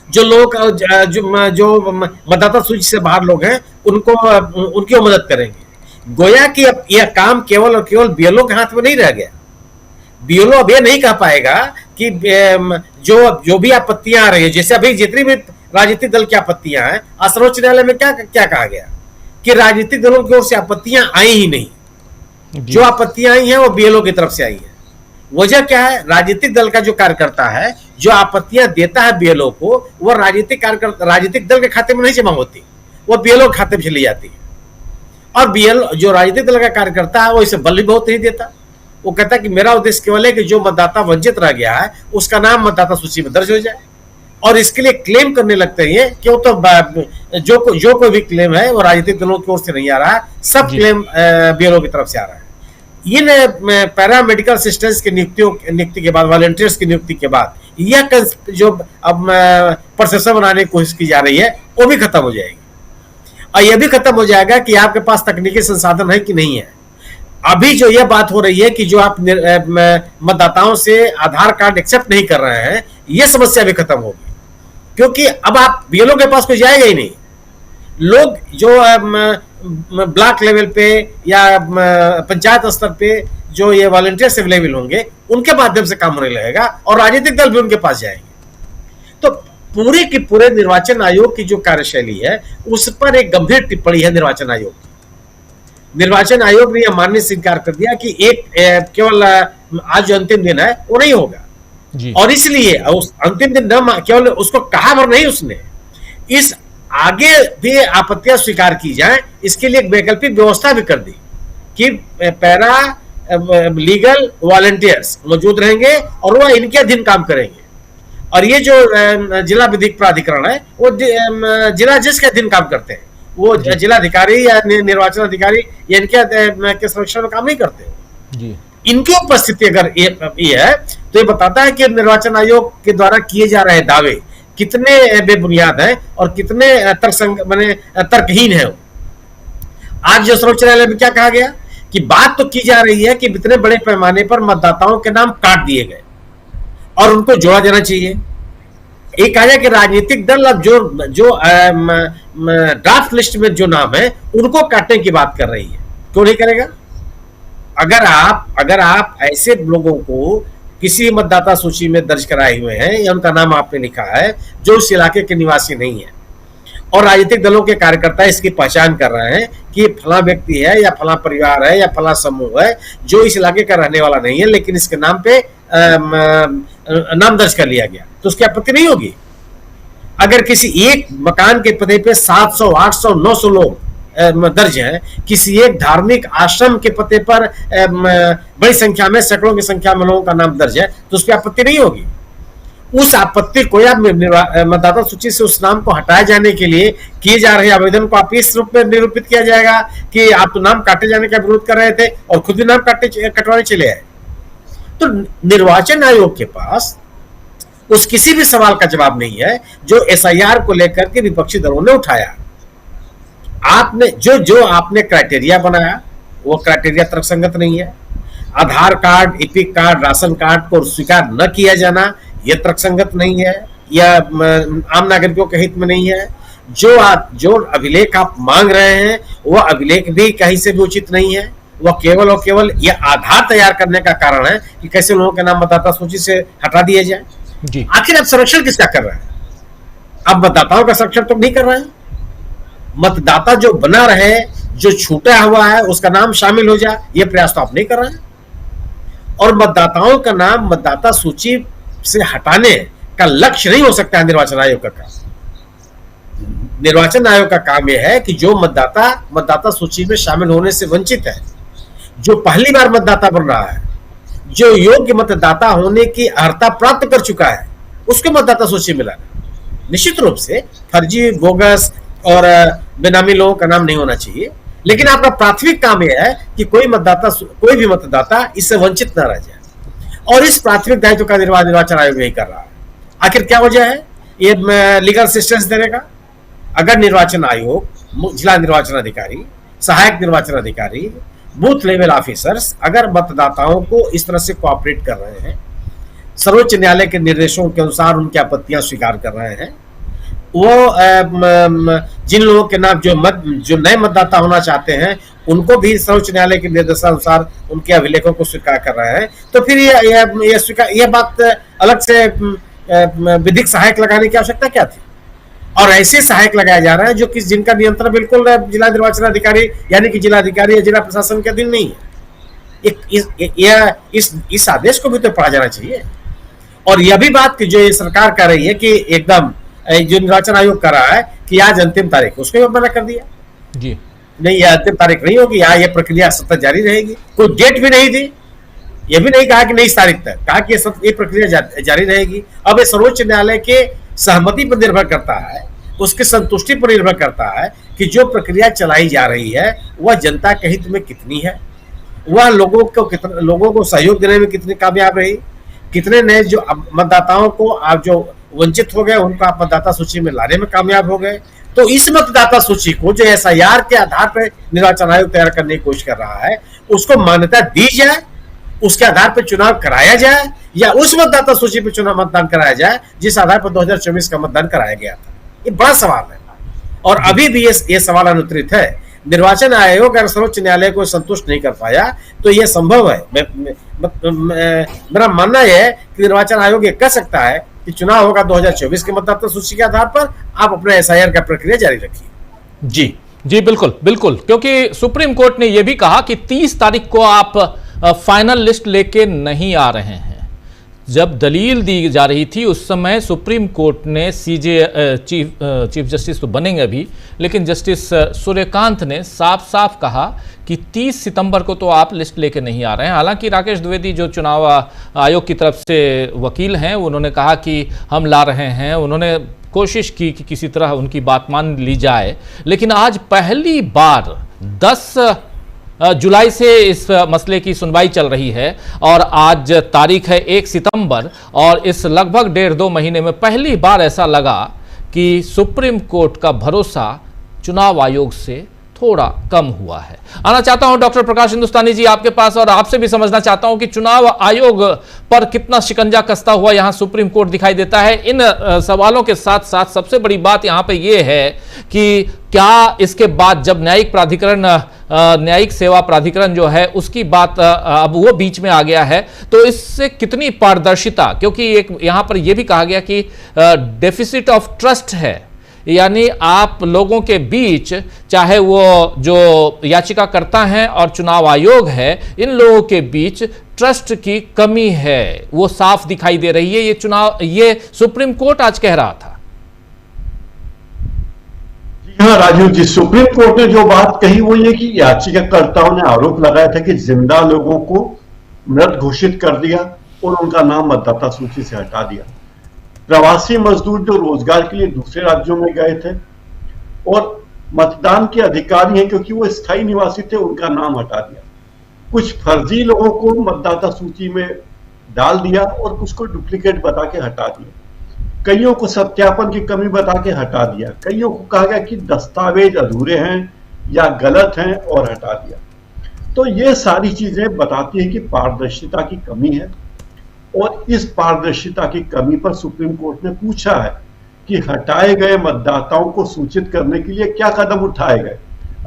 जो लोग जो मतदाता सूची से बाहर लोग हैं उनको उनकी मदद करेंगे। गोया कि अब यह काम केवल और केवल बीएलओ के हाथ में नहीं रह गया। बीएलओ अब यह नहीं कह पाएगा कि जो भी आपत्तियां आ रही है, जैसे अभी जितनी भी राजनीतिक दल की आपत्तियां हैं, सर्वोच्च न्यायालय में क्या कहा गया कि राजनीतिक दलों की ओर से आपत्तियां आई ही नहीं। जो आपत्तियां आई हैं वो बीएलओ की तरफ से आई है। वजह क्या है? राजनीतिक दल का जो कार्यकर्ता है जो आपत्तियां देता है बीएलओ को, वो राजनीतिक दल के खाते में नहीं जमा होती, वो बीएलओ के खाते में चली जाती है। और बीएलओ जो राजनीतिक दल का कार्यकर्ता है वो इसे बल भी बहुत नहीं देता। वो कहता है कि मेरा उद्देश्य केवल है कि जो मतदाता वंचित रह गया है उसका नाम मतदाता सूची में दर्ज हो जाए, और इसके लिए क्लेम करने लगते हैं कि वो तो जो कोई भी क्लेम है वो राजनीतिक दलों की ओर से नहीं आ रहा है, सब क्लेम बीएलओ की तरफ से आ रहा है। इन पैरा मेडिकल असिस्टेंट्स की नियुक्ति के बाद, वॉलंटियर्स की नियुक्ति के बाद, यह जो अब प्रोसेसर बनाने की कोशिश की जा रही है वो भी खत्म हो जाएगी। और यह भी खत्म हो जाएगा कि आपके पास तकनीकी संसाधन है कि नहीं है। अभी जो यह बात हो रही है कि जो आप मतदाताओं से आधार कार्ड एक्सेप्ट नहीं कर रहे हैं, यह समस्या भी खत्म होगी, क्योंकि अब आप बीएलओ के पास कोई जाएगा ही नहीं। लोग जो ब्लॉक लेवल पे या पंचायत स्तर पे जो ये वॉलंटियर्स अवेलेबल होंगे उनके माध्यम से काम होने लगेगा और राजनीतिक दल भी उनके पास जाएंगे। तो पूरे की पूरे निर्वाचन आयोग की जो कार्यशैली है उस पर एक गंभीर टिप्पणी है निर्वाचन आयोग की। निर्वाचन आयोग ने यह मानने से इनकार कर दिया कि एक केवल आज जो अंतिम दिन है वो नहीं होगा जी। और इसलिए उस अंतिम दिन न केवल उसको कहा भर नहीं, उसने इस आगे भी आपत्तियां स्वीकार की जाए इसके लिए एक वैकल्पिक व्यवस्था भी कर दी कि पैरा लीगल वॉलंटियर्स मौजूद रहेंगे और वह इनके अधीन काम करेंगे। और ये जो जिला विधिक प्राधिकरण है वो जिला जज के अधीन काम करते हैं, वो जिला अधिकारी या निर्वाचन अधिकारी या इनके संरक्षण में काम नहीं करते जी। इनकी उपस्थिति अगर ये है तो ये बताता है कि निर्वाचन आयोग के द्वारा किए जा रहे दावे कितने बेबुनियाद हैं और कितने तर्कहीन है। आज जो सर्वोच्च न्यायालय में क्या कहा गया कि बात तो की जा रही है कि इतने बड़े पैमाने पर मतदाताओं के नाम काट दिए गए और उनको जोड़ा देना चाहिए। एक कहा जाए कि राजनीतिक दल अब जो ड्राफ्ट लिस्ट में जो नाम है उनको काटने की बात कर रही है, क्यों नहीं करेगा? अगर आप ऐसे लोगों को किसी मतदाता सूची में दर्ज कराए हुए हैं या उनका नाम आपने लिखा है जो उस इलाके के निवासी नहीं है और राजनीतिक दलों के कार्यकर्ता इसकी पहचान कर रहे हैं कि फला व्यक्ति है या फला परिवार है या फला समूह है जो इस इलाके का रहने वाला नहीं है, लेकिन इसके नाम पे नाम दर्ज कर लिया गया, तो उसकी आपत्ति नहीं होगी। अगर किसी एक मकान के पते पे 700, 800, 900 लोग दर्ज हैं, किसी एक धार्मिक आश्रम के पते पर बड़ी संख्या में, सैकड़ों की संख्या में लोगों का नाम दर्ज है, तो उस पर आपत्ति नहीं होगी। उस आपत्ति को या मतदाता सूची से उस नाम को हटाए जाने के लिए किए जा रहे आवेदन को आप इस रूप में निरूपित किया जाएगा कि आप तो नाम काटे जाने का विरोध कर रहे थे और खुद भी नाम कटवाने चले आए। तो निर्वाचन आयोग के पास उस किसी भी सवाल का जवाब नहीं है जो एसआईआर को लेकर के विपक्षी दलों ने उठाया। आपने जो आपने क्राइटेरिया बनाया वो क्राइटेरिया तर्कसंगत नहीं है। Aadhaar card, EPIC card, ration card को स्वीकार न किया जाना यह तर्कसंगत नहीं है, यह आम नागरिकों के हित में नहीं है। जो अभिलेख आप मांग रहे हैं वह अभिलेख भी कहीं से भी उचित नहीं है। वह केवल और केवल यह आधार तैयार करने का कारण है कि कैसे लोगों के नाम मतदाता सूची से हटा दिए जाए जी। आखिर अब संरक्षण किसका कर रहे हैं? अब मतदाताओं का संरक्षण तो नहीं कर रहे हैं। मतदाता जो बना रहे, जो छूटा हुआ है उसका नाम शामिल हो जाए, यह प्रयास तो आप नहीं कर रहे हैं। और मतदाताओं का नाम मतदाता सूची से हटाने का लक्ष्य नहीं हो सकता है निर्वाचन आयोग का काम। निर्वाचन आयोग का काम यह है कि जो मतदाता सूची में शामिल होने से वंचित है, जो पहली बार मतदाता बन रहा है, जो योग्य मतदाता होने की अर्हता प्राप्त कर चुका है, उसको मतदाता सूची में लाना। निश्चित रूप से फर्जी, बोगस और बेनामी लोगों का नाम नहीं होना चाहिए, लेकिन आपका प्राथमिक काम यह है कि कोई भी मतदाता इससे वंचित न रह जाए। और इस प्राथमिक दायित्व का निर्वाह निर्वाचन आयोग नहीं कर रहा है। आखिर क्या वजह है ये लीगल असिस्टेंस देने का? अगर निर्वाचन आयोग, जिला निर्वाचन अधिकारी, सहायक निर्वाचन अधिकारी, बूथ लेवल ऑफिसर्स अगर मतदाताओं को इस तरह से कोऑपरेट कर रहे हैं, सर्वोच्च न्यायालय के निर्देशों के अनुसार उनकी आपत्तियां स्वीकार कर रहे हैं, वो जिन लोगों के नाम जो नए मतदाता होना चाहते हैं उनको भी सर्वोच्च न्यायालय के निर्देशानुसार उनके अभिलेखों को स्वीकार कर रहे हैं, तो फिर ये बात अलग से विधिक सहायक लगाने की आवश्यकता क्या थी? और ऐसे सहायक लगाए जा रहे हैं जो कि जिनका नियंत्रण बिल्कुल जिला निर्वाचन अधिकारी यानी कि जिला अधिकारी या जिला प्रशासन के अधीन नहीं है। इस आदेश को भी तो पढ़ा जाना चाहिए। और यह भी बात कि जो ये सरकार कर रही है कि एकदम जो निर्वाचन आयोग कर रहा है कि आज अंतिम तारीख, उसको भी मना कर दिया जी, नहीं ये अंतिम तारीख नहीं होगी, यहाँ ये प्रक्रिया सतत जारी रहेगी। कोई डेट भी नहीं दी, ये भी नहीं कहा कि नहीं इस तारीख तक, कहा कि ये प्रक्रिया जारी रहेगी। अब ये सर्वोच्च न्यायालय के सहमति पर निर्भर करता है, उसके संतुष्टि पर निर्भर करता है कि जो प्रक्रिया चलाई जा रही है वह जनता के हित में कितनी है, वह लोगों को सहयोग देने में कितनी कामयाब रही, कितने नए जो मतदाताओं को आप जो वंचित हो गए उनको आप मतदाता सूची में लाने में कामयाब हो गए। तो इस मतदाता सूची को जो SIR के आधार पर निर्वाचन आयोग तैयार करने की कोशिश कर रहा है उसको मान्यता दी जाए, उसके आधार पर चुनाव कराया जाए, या उस मतदाता सूची पर चुनाव मतदान कराया जाए जिस आधार पर 2024 का मतदान कराया गया था। ये बड़ा सवाल है और अभी भी ये सवाल अनुत्तरित है। निर्वाचन आयोग अगर सर्वोच्च न्यायालय को संतुष्ट नहीं कर पाया तो यह संभव है। मेरा मानना यह है कि निर्वाचन आयोग ये कह सकता है कि चुनाव होगा 2024 के मतदाता सूची के आधार पर, आप अपने SIR का प्रक्रिया जारी रखिए। जी जी बिल्कुल बिल्कुल, क्योंकि सुप्रीम कोर्ट ने यह भी कहा कि 30 तारीख को आप फाइनल लिस्ट लेके नहीं आ रहे हैं। जब दलील दी जा रही थी उस समय सुप्रीम कोर्ट ने चीफ जस्टिस तो बनेंगे अभी, लेकिन जस्टिस सूर्यकांत ने साफ साफ कहा कि 30 सितंबर को तो आप लिस्ट लेके नहीं आ रहे हैं। हालांकि राकेश द्विवेदी जो चुनाव आयोग की तरफ से वकील हैं उन्होंने कहा कि हम ला रहे हैं, उन्होंने कोशिश की कि किसी तरह उनकी बात मान ली जाए। लेकिन आज पहली बार 10 जुलाई से इस मसले की सुनवाई चल रही है और आज तारीख है 1 सितंबर, और इस लगभग 1.5-2 महीने में पहली बार ऐसा लगा कि सुप्रीम कोर्ट का भरोसा चुनाव आयोग से थोड़ा कम हुआ है। आना चाहता हूं डॉक्टर प्रकाश हिंदुस्तानी जी आपके पास और आपसे भी समझना चाहता हूं कि चुनाव आयोग पर कितना शिकंजा कसता हुआ यहां सुप्रीम कोर्ट दिखाई देता है। इन सवालों के साथ साथ सबसे बड़ी बात यहां पे यह है कि क्या इसके बाद जब न्यायिक प्राधिकरण, न्यायिक सेवा प्राधिकरण जो है उसकी बात अब वो बीच में आ गया है, तो इससे कितनी पारदर्शिता, क्योंकि एक यहां पर यह भी कहा गया कि डेफिसिट ऑफ ट्रस्ट है, यानी आप लोगों के बीच, चाहे वो जो याचिकाकर्ता हैं और चुनाव आयोग है, इन लोगों के बीच ट्रस्ट की कमी है, वो साफ दिखाई दे रही है। ये सुप्रीम कोर्ट आज कह रहा था। हाँ राजीव जी, सुप्रीम कोर्ट ने जो बात कही वो ये कि याचिकाकर्ताओं ने आरोप लगाया था कि जिंदा लोगों को मृत घोषित कर दिया और उनका नाम मतदाता सूची से हटा दिया। प्रवासी मजदूर जो रोजगार के लिए दूसरे राज्यों में गए थे और मतदान के अधिकारी हैं क्योंकि वो स्थायी निवासी थे, उनका नाम हटा दिया। कुछ फर्जी लोगों को मतदाता सूची में डाल दिया और कुछ को डुप्लीकेट बता के हटा दिया। कईयों को सत्यापन की कमी बता के हटा दिया। कईयों को कहा गया कि दस्तावेज अधूरे हैं या गलत हैं और हटा दिया। तो ये सारी चीजें बताती हैं कि पारदर्शिता की कमी है और इस पारदर्शिता की कमी पर सुप्रीम कोर्ट ने पूछा है कि हटाए गए मतदाताओं को सूचित करने के लिए क्या कदम उठाए गए।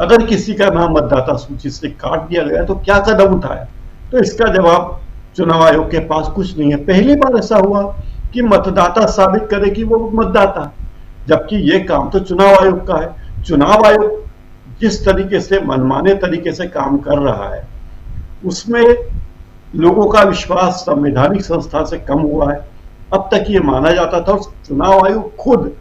अगर किसी का नाम मतदाता सूची से काट दिया गया तो क्या कदम उठाया, तो इसका जवाब चुनाव आयोग के पास कुछ नहीं है। पहली बार ऐसा हुआ कि मतदाता साबित करे कि वो मतदाता, जबकि ये काम तो चुनाव आयोग का है। चुनाव आयोग जिस तरीके से मनमाने तरीके से काम कर रहा है उसमें लोगों का विश्वास संवैधानिक संस्था से कम हुआ है। अब तक ये माना जाता था और चुनाव आयोग खुद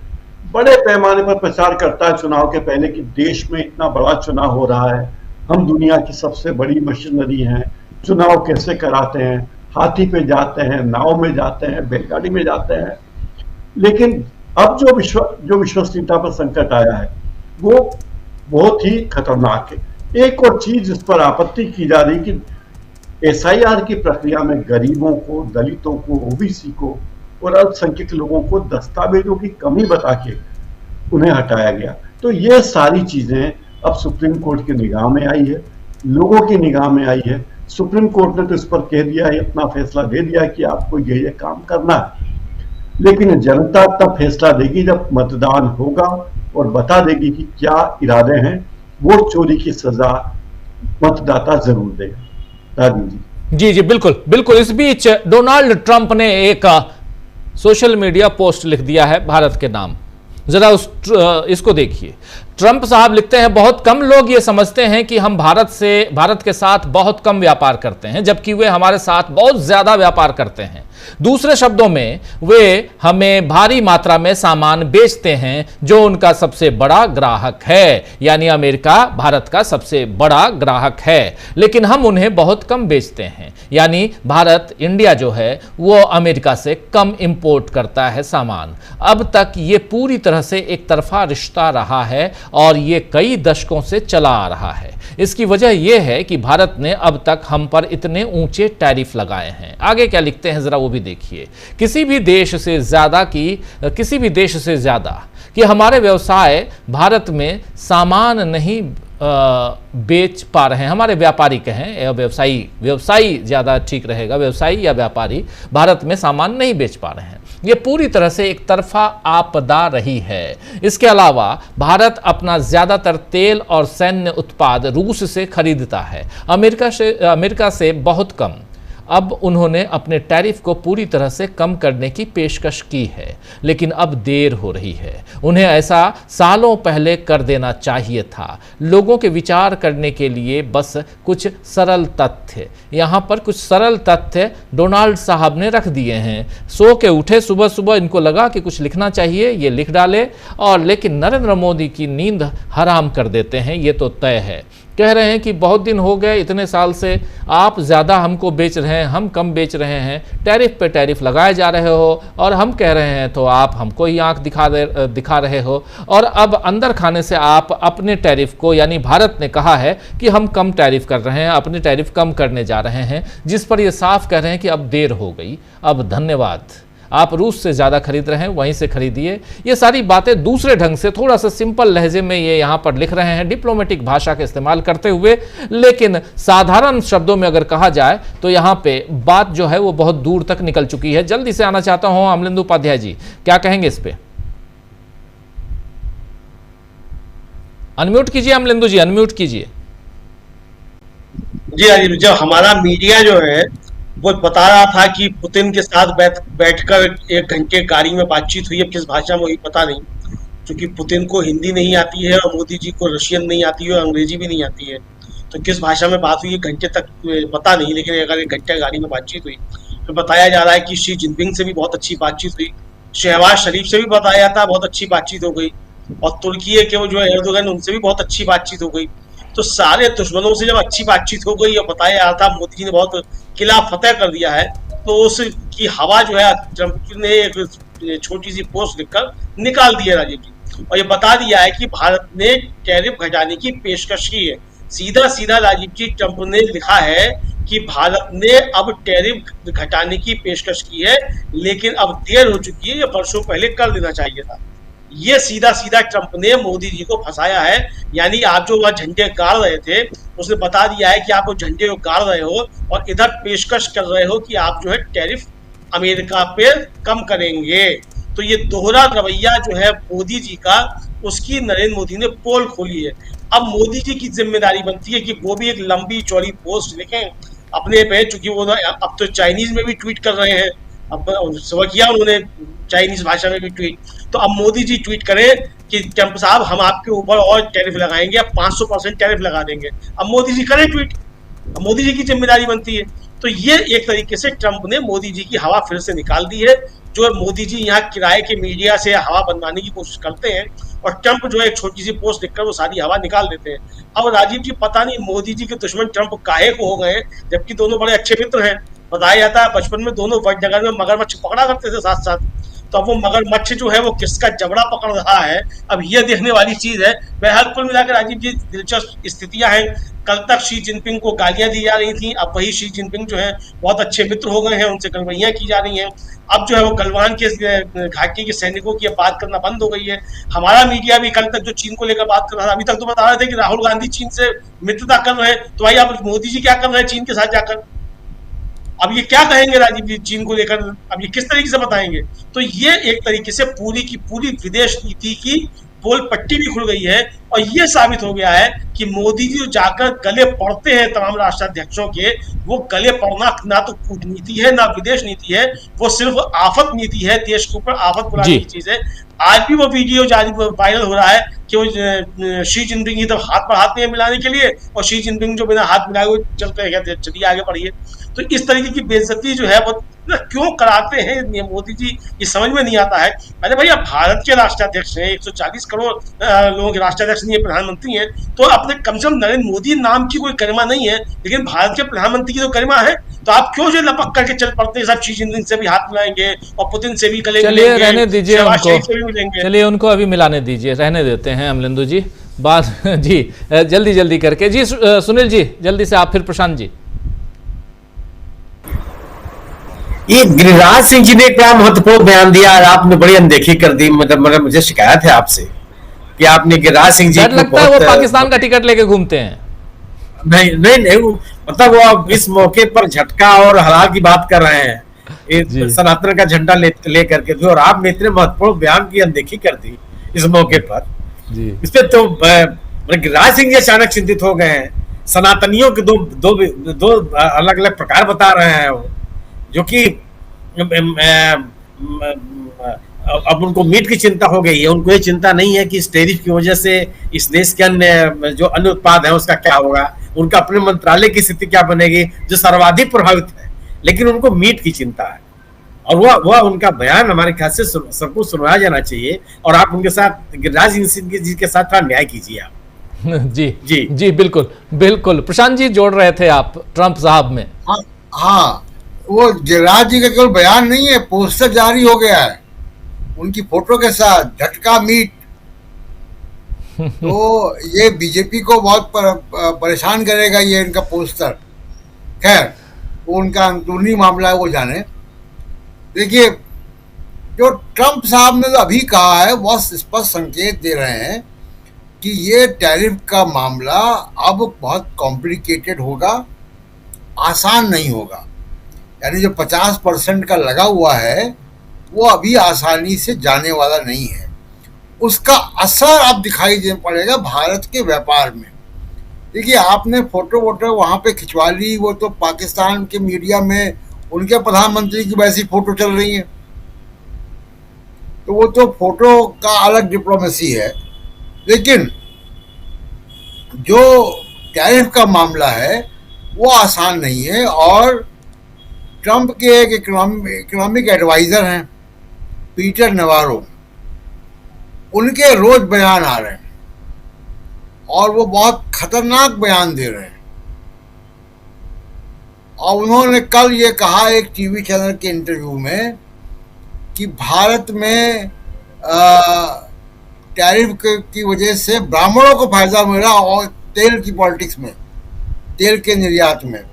बड़े पैमाने पर प्रचार करता है चुनाव के पहले कि देश में इतना बड़ा चुनाव हो रहा है, हम दुनिया की सबसे बड़ी मशीनरी हैं, चुनाव कैसे कराते हैं, हाथी पे जाते हैं, नाव में जाते हैं, बैलगाड़ी में जाते हैं। लेकिन अब जो विश्वसनीयता पर संकट आया है वो बहुत ही खतरनाक है। एक और चीज जिस पर आपत्ति की जा रही कि SIR की प्रक्रिया में गरीबों को, दलितों को, OBC को और अल्पसंख्यक लोगों को दस्तावेजों की कमी बता के उन्हें हटाया गया। तो ये सारी चीजें अब सुप्रीम कोर्ट की निगाह में आई है, लोगों की निगाह में आई है। सुप्रीम कोर्ट ने तो इस पर कह दिया है, अपना फैसला दे दिया कि आपको ये काम करना है, लेकिन जनता तब फैसला देगी जब मतदान होगा और बता देगी कि क्या इरादे हैं। वोट चोरी की सजा मतदाता जरूर देगा। राजीव जी। जी जी, बिल्कुल बिल्कुल। इस बीच डोनाल्ड ट्रंप ने एक सोशल मीडिया पोस्ट लिख दिया है भारत के नाम। जरा इसको देखिए। ट्रंप साहब लिखते हैं, बहुत कम लोग ये समझते हैं कि हम भारत के साथ बहुत कम व्यापार करते हैं, जबकि वे हमारे साथ बहुत ज्यादा व्यापार करते हैं। दूसरे शब्दों में वे हमें भारी मात्रा में सामान बेचते हैं, जो उनका सबसे बड़ा ग्राहक है। यानी अमेरिका भारत का सबसे बड़ा ग्राहक है, लेकिन हम उन्हें बहुत कम बेचते हैं। यानी भारत, इंडिया जो है वो अमेरिका से कम इंपोर्ट करता है सामान। अब तक ये पूरी तरह से एक तरफा रिश्ता रहा है और ये कई दशकों से चला आ रहा है। इसकी वजह यह है कि भारत ने अब तक हम पर इतने ऊंचे टैरिफ लगाए हैं। आगे क्या लिखते हैं जरा वो भी देखिए। किसी भी देश से ज्यादा कि हमारे व्यवसाय भारत में सामान नहीं बेच पा रहे हैं। हमारे व्यापारी कहें या व्यवसायी ज्यादा ठीक रहेगा, व्यवसायी या व्यापारी भारत में सामान नहीं बेच पा रहे हैं। यह पूरी तरह से एक तरफा आपदा रही है। इसके अलावा भारत अपना ज्यादातर तेल और सैन्य उत्पाद रूस से खरीदता है, अमेरिका से बहुत कम। अब उन्होंने अपने टैरिफ को पूरी तरह से कम करने की पेशकश की है, लेकिन अब देर हो रही है। उन्हें ऐसा सालों पहले कर देना चाहिए था। लोगों के विचार करने के लिए बस कुछ सरल तथ्य, यहाँ पर कुछ सरल तथ्य डोनाल्ड साहब ने रख दिए हैं। सो के उठे सुबह सुबह, इनको लगा कि कुछ लिखना चाहिए, ये लिख डाले, और लेकिन नरेंद्र मोदी की नींद हराम कर देते हैं, ये तो तय है। कह रहे हैं कि बहुत दिन हो गए, इतने साल से आप ज़्यादा हमको बेच रहे हैं, हम कम बेच रहे हैं, टैरिफ पे टैरिफ लगाए जा रहे हो, और हम कह रहे हैं तो आप हमको ही आंख दिखा रहे हो। और अब अंदर खाने से आप अपने टैरिफ को, यानी भारत ने कहा है कि हम कम टैरिफ कर रहे हैं, अपने टैरिफ कम करने जा रहे हैं, जिस पर ये साफ कह रहे हैं कि अब देर हो गई, अब धन्यवाद, आप रूस से ज़्यादा खरीद रहे हैं, वहीं से खरीदिए। ये सारी बातें दूसरे ढंग से, थोड़ा सा सिंपल लहजे में ये यहाँ पर लिख रहे हैं, डिप्लोमेटिक भाषा का इस्तेमाल करते हुए, लेकिन साधारण शब्दों में अगर कहा जाए तो यहाँ पे बात जो है वो बहुत दूर तक निकल चुकी है। जल्दी से आना चाहता हूँ अमलेंदु उपाध्याय जी, क्या कहेंगे इस पे? अनम्यूट कीजिए अमलेंदु जी, अनम्यूट कीजिए। जी राजीव, जब हमारा मीडिया जो है वो बता रहा था कि पुतिन के साथ बैठकर 1 घंटे गाड़ी में बातचीत हुई, अब किस भाषा में हुई पता नहीं, क्योंकि पुतिन को हिंदी नहीं आती है और मोदी जी को रशियन नहीं आती है और अंग्रेजी भी नहीं आती है, तो किस भाषा में बात हुई 1 घंटे तक पता नहीं। लेकिन अगर 1 घंटे गाड़ी में बातचीत हुई तो बताया जा रहा है कि शी जिनपिंग से भी बहुत अच्छी बातचीत हुई, शहबाज शरीफ से भी बताया था बहुत अच्छी बातचीत हो गई, और तुर्की के वो जो एर्दोगन उनसे भी बहुत अच्छी बातचीत हो गई। तो सारे दुश्मनों से जब अच्छी बातचीत हो गई और बताया जा रहा था मोदी जी ने बहुत किला फतेह कर दिया है, तो उसकी हवा जो है ट्रंप ने एक छोटी सी पोस्ट लिखकर निकाल दी है राजीव जी, और ये बता दिया है कि भारत ने टैरिफ घटाने की पेशकश की है। सीधा सीधा राजीव जी ट्रंप ने लिखा है कि भारत ने अब टैरिफ घटाने की पेशकश की है, लेकिन अब देर हो चुकी है, ये वर्षों पहले कर देना चाहिए था। ये सीधा सीधा ट्रंप ने मोदी जी को फंसाया है। यानी आप जो वह झंडे गाड़ रहे थे, उसने बता दिया है कि आप वो झंडे को गाड़ रहे हो और इधर पेशकश कर रहे हो कि आप जो है टैरिफ अमेरिका पे कम करेंगे। तो ये दोहरा रवैया जो है मोदी जी का, उसकी नरेंद्र मोदी ने पोल खोली है। अब मोदी जी की जिम्मेदारी बनती है कि वो भी एक लंबी चौड़ी पोस्ट लिखें अपने पे, चूंकि वो अब तो चाइनीज में भी ट्वीट कर रहे हैं, अब सुबह किया उन्होंने चाइनीज भाषा में भी ट्वीट, तो अब मोदी जी ट्वीट करें कि ट्रंप साहब हम आपके ऊपर और टैरिफ लगाएंगे, अब 500% टैरिफ लगा देंगे। अब मोदी जी करें ट्वीट, अब मोदी जी की जिम्मेदारी बनती है। तो ये एक तरीके से ट्रंप ने मोदी जी की हवा फिर से निकाल दी है। जो मोदी जी यहाँ किराए के मीडिया से हवा बनवाने की कोशिश करते हैं, और ट्रंप जो है एक छोटी सी पोस्ट लिखकर वो सारी हवा निकाल देते हैं। अब राजीव जी पता नहीं मोदी जी के दुश्मन ट्रंप काहे को हो गए, जबकि दोनों बड़े अच्छे मित्र हैं। बताया जाता है बचपन में दोनों वडनगर में मगरमच्छ पकड़ा करते थे साथ साथ। तो अब वो मगरमच्छ जो है वो किसका जबड़ा पकड़ रहा है, अब ये देखने वाली चीज है। बहरहाल कुल मिलाकर राजीव जी दिलचस्प स्थितियां हैं। कल तक शी जिनपिंग को गालियां दी जा रही थी, अब वही शी जिनपिंग जो है बहुत अच्छे मित्र हो गए हैं, उनसे गलवैयां की जा रही हैं। अब जो है वो गलवान के घाटी के सैनिकों की बात करना बंद हो गई है। हमारा मीडिया भी कल तक जो चीन को लेकर बात कर रहा था, अभी तक तो बता रहे थे कि राहुल गांधी चीन से मित्रता कर रहे हैं, तो भाई अब मोदी जी क्या कर रहे हैं चीन के साथ जाकर? अब ये क्या कहेंगे राजीव जी चीन को लेकर, अब ये किस तरीके से बताएंगे? तो ये एक तरीके से पूरी की पूरी विदेश नीति की पोल पट्टी भी खुल गई है, और ये साबित हो गया है कि मोदी जी जो जाकर गले पड़ते हैं तमाम राष्ट्राध्यक्षों के, वो गले पड़ना ना तो कूटनीति है ना विदेश नीति है, वो सिर्फ आफत नीति है, देश के ऊपर आफत बुलाने की चीज है। आज भी वो वीडियो जारी वायरल हो रहा है कि वो शी जिनपिंग की तरफ हाथ बढ़ाते हैं मिलाने के लिए, और शी जिनपिंग जो बिना हाथ मिलाए हुए चलते हैं, कहते हैं चलिए आगे बढ़िए। तो इस तरीके की बेइज्जती जो है वो क्यों कराते हैं मोदी जी, ये समझ में नहीं आता है। अरे भैया भारत के राष्ट्राध्यक्ष हैं, 140 करोड़ लोगों के राष्ट्राध्यक्ष नहीं है, प्रधानमंत्री हैं, तो अपने कम से कम नरेंद्र मोदी नाम की कोई गरिमा नहीं है, लेकिन भारत के प्रधानमंत्री की तो गरिमा है। तो आप क्यों जो लपक करके चल पड़ते हैं, सब शी जिनपिंग से भी हाथ मिलाएंगे और पुतिन से भी गले चलिए रहने दीजिए उनको, मिलेंगे। चलिए उनको अभी मिलाने दीजिए, रहने देते हैं अमलेंदु जी बात जी जल्दी करके जी। सुनील जी जल्दी से आप, फिर प्रशांत जी। ये गिरिराज सिंह जी ने क्या महत्वपूर्ण बयान दिया, आपने बड़ी अनदेखी कर दी। मतलब मुझे शिकायत है आपसे कि आपने गिरिराज सिंह जी को लगता है वो पाकिस्तान का टिकट लेके घूमते हैं। नहीं मतलब वो इस मौके पर झटका और हलाल की बात कर रहे हैं, सनातन का झंडा ले करके, और आपने इतने महत्वपूर्ण बयान की अनदेखी कर दी इस मौके पर। इस पे तो गिरिराज सिंह जी अचानक चिंतित हो गए हैं। सनातनियों के दो अलग अलग प्रकार बता रहे हैं वो, जो कि अब उनको मीट की चिंता हो गई है। उनको ये चिंता नहीं है कि इस टैरिफ की वजह से इस देश के अन्य उत्पाद है उसका क्या होगा, उनका अपने मंत्रालय की स्थिति क्या बनेगी जो सर्वाधिक प्रभावित है, लेकिन उनको मीट की चिंता है। और वह उनका बयान हमारे ख्याल से सबको सुनवाया जाना चाहिए, और आप उनके साथ गिरिराज सिंह जी के साथ थोड़ा न्याय कीजिए आप। जी बिल्कुल प्रशांत जी जोड़ रहे थे आप ट्रंप साहब में। हाँ, वो गिरिराज जी का केवल बयान नहीं है, पोस्टर जारी हो गया है उनकी फोटो के साथ, झटका मीट। तो ये बीजेपी को बहुत परेशान करेगा ये इनका पोस्टर। खैर वो उनका अंदरूनी मामला है, वो जाने। देखिए जो ट्रंप साहब ने अभी कहा है वह स्पष्ट संकेत दे रहे हैं कि ये टैरिफ का मामला अब बहुत कॉम्प्लिकेटेड होगा, आसान नहीं होगा। यानी जो 50% का लगा हुआ है वो अभी आसानी से जाने वाला नहीं है। उसका असर अब दिखाई दे पड़ेगा भारत के व्यापार में। देखिए आपने फोटो वहाँ पे खिंचवा ली, वो तो पाकिस्तान के मीडिया में उनके प्रधानमंत्री की वैसी फोटो चल रही है, तो वो तो फोटो का अलग डिप्लोमेसी है। लेकिन जो टैरिफ का मामला है वो आसान नहीं है, और ट्रंप के एक इकोनॉमिक एडवाइजर हैं पीटर नवारो, उनके रोज बयान आ रहे हैं और वो बहुत खतरनाक बयान दे रहे हैं। और उन्होंने कल ये कहा एक टीवी चैनल के इंटरव्यू में कि भारत में टैरिफ की वजह से ब्राह्मणों को फायदा मिल रहा, और तेल की पॉलिटिक्स में, तेल के निर्यात में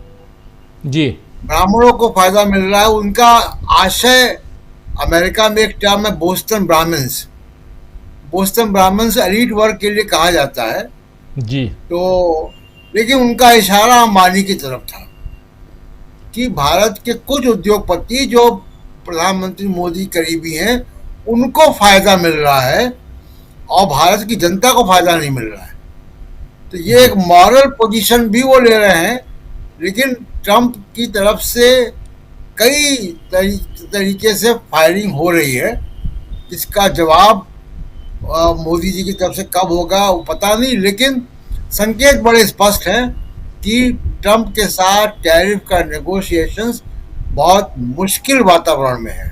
जी ब्राह्मणों को फायदा मिल रहा है। उनका आशय, अमेरिका में एक टर्म है Boston Brahmins, Boston Brahmins elite वर्ग के लिए कहा जाता है जी। तो लेकिन उनका इशारा अंबानी की तरफ था कि भारत के कुछ उद्योगपति जो प्रधानमंत्री मोदी करीबी हैं उनको फायदा मिल रहा है और भारत की जनता को फायदा नहीं मिल रहा है। तो ये एक मॉरल पोजीशन भी वो ले रहे हैं, लेकिन ट्रंप की तरफ से कई तरीके से फायरिंग हो रही है। इसका जवाब मोदी जी की तरफ से कब होगा वो पता नहीं, लेकिन संकेत बड़े स्पष्ट हैं कि ट्रंप के साथ टैरिफ का नेगोशिएशंस बहुत मुश्किल वातावरण में है।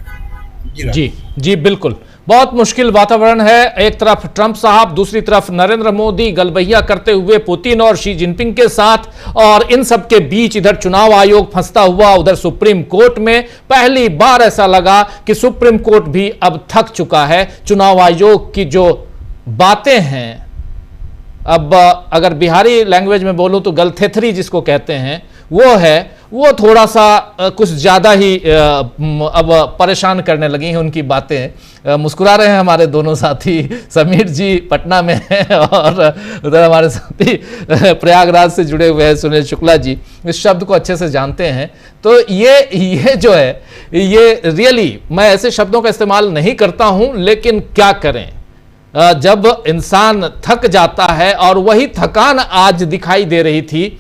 जी बिल्कुल बहुत मुश्किल वातावरण है। एक तरफ ट्रंप साहब, दूसरी तरफ नरेंद्र मोदी गलबहिया करते हुए पुतिन और शी जिनपिंग के साथ, और इन सब के बीच इधर चुनाव आयोग फंसता हुआ उधर सुप्रीम कोर्ट में। पहली बार ऐसा लगा कि सुप्रीम कोर्ट भी अब थक चुका है। चुनाव आयोग की जो बातें हैं, अब अगर बिहारी लैंग्वेज में बोलूं तो गलथेथरी जिसको कहते हैं, वो थोड़ा सा कुछ ज्यादा ही अब परेशान करने लगी हैं उनकी बातें। मुस्कुरा रहे हैं हमारे दोनों साथी, समीर जी पटना में हैं और उधर हमारे साथी प्रयागराज से जुड़े हुए हैं सुनील शुक्ला जी, इस शब्द को अच्छे से जानते हैं। तो ये जो है, ये रियली मैं ऐसे शब्दों का इस्तेमाल नहीं करता हूं, लेकिन क्या करें जब इंसान थक जाता है, और वही थकान आज दिखाई दे रही थी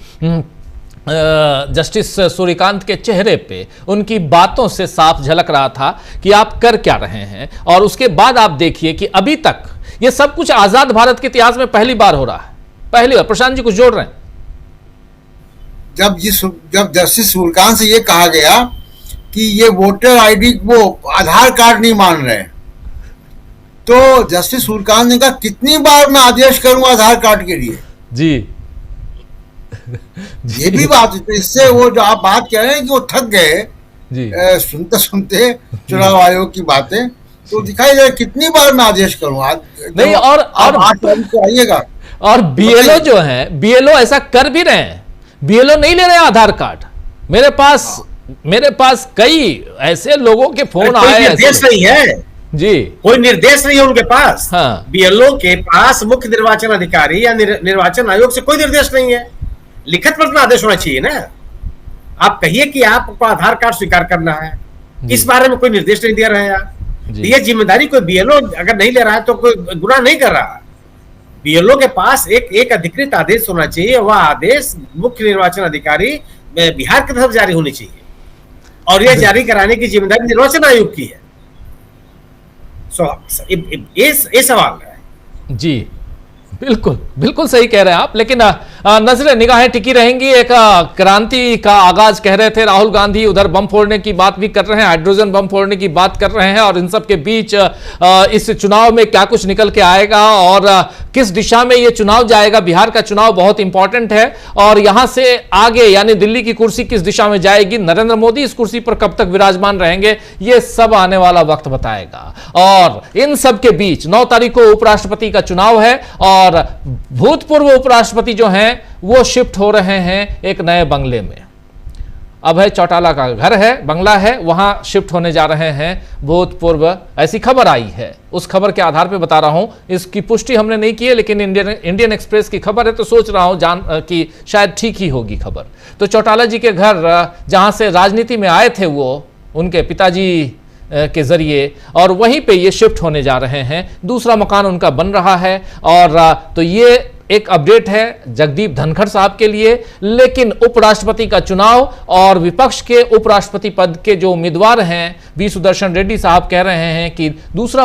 जस्टिस सूर्यकांत के चेहरे पे। उनकी बातों से साफ झलक रहा था कि आप कर क्या रहे हैं। और उसके बाद आप देखिए कि अभी तक ये सब कुछ आजाद भारत के इतिहास में पहली बार हो रहा है, पहली बार। प्रशांत जी कुछ जोड़ रहे हैं? जब जस्टिस सूर्यकांत से ये कहा गया कि ये वोटर आईडी वो आधार कार्ड नहीं मान रहे, तो जस्टिस सूर्यकांत ने कहा कितनी बार मैं आदेश करूंगा आधार कार्ड के लिए जी। ये भी बात है। तो इससे वो जो आप बात कह रहे हैं कि वो थक गए जी, सुनते सुनते चुनाव आयोग की बातें, तो दिखाई दे कितनी बार मैं आदेश करूंगा नहीं। और 8 तारीख को आइएगा। और बीएलओ जो है, बीएलओ ऐसा कर भी रहे हैं। बीएलओ नहीं ले रहे हैं आधार कार्ड। मेरे पास कई ऐसे लोगों के फोन आए, निर्देश नहीं है जी, कोई निर्देश नहीं है उनके पास। हाँ। बीएलओ के पास मुख्य निर्वाचन अधिकारी या निर्वाचन आयोग से कोई निर्देश नहीं है। लिखित में अपना आदेश होना चाहिए ना। आप कहिए कि आपको आधार कार्ड स्वीकार करना है, इस बारे में कोई निर्देश नहीं दे रहे हैं आप। ये जिम्मेदारी कोई बीएलओ अगर नहीं ले रहा है तो कोई गुनाह नहीं कर रहा। बीएलओ के पास एक अधिकृत आदेश होना चाहिए, वह आदेश मुख्य निर्वाचन अधिकारी बिहार की तरफ जारी होनी चाहिए, और यह जारी कराने की जिम्मेदारी निर्वाचन आयोग की है। ये सवाल है जी। बिल्कुल सही कह रहे हैं आप। लेकिन नजरें निगाहें टिकी रहेंगी। एक क्रांति का आगाज कह रहे थे राहुल गांधी, उधर बम फोड़ने की बात भी कर रहे हैं, हाइड्रोजन बम फोड़ने की बात कर रहे हैं, और इन सब के बीच इस चुनाव में क्या कुछ निकल के आएगा और किस दिशा में ये चुनाव जाएगा। बिहार का चुनाव बहुत इंपॉर्टेंट है, और यहां से आगे यानी दिल्ली की कुर्सी किस दिशा में जाएगी, नरेंद्र मोदी इस कुर्सी पर कब तक विराजमान रहेंगे, ये सब आने वाला वक्त बताएगा। और इन सब के बीच 9 तारीख को उपराष्ट्रपति का चुनाव है, और भूतपूर्व उपराष्ट्रपति जो हैं वो शिफ्ट हो रहे हैं एक नए बंगले में। अभय चौटाला का घर है, बंगला है, वहां शिफ्ट होने जा रहे हैं भूतपूर्व, ऐसी खबर आई है। उस खबर के आधार पे बता रहा हूं, इसकी पुष्टि हमने नहीं की है, लेकिन इंडियन एक्सप्रेस की खबर है, तो सोच रहा हूं कि शायद ठीक ही होगी खबर। तो चौटाला जी के घर, जहां से राजनीति में आए थे वो उनके पिताजी के जरिए, और वहीं पे ये शिफ्ट होने जा रहे हैं। दूसरा मकान उनका बन रहा है, और तो ये एक अपडेट है जगदीप धनखड़ साहब के लिए। लेकिन उपराष्ट्रपति का चुनाव और विपक्ष के उपराष्ट्रपति पद के जो उम्मीदवार हैं, वी सुदर्शन रेड्डी साहब कह रहे हैं कि दूसरा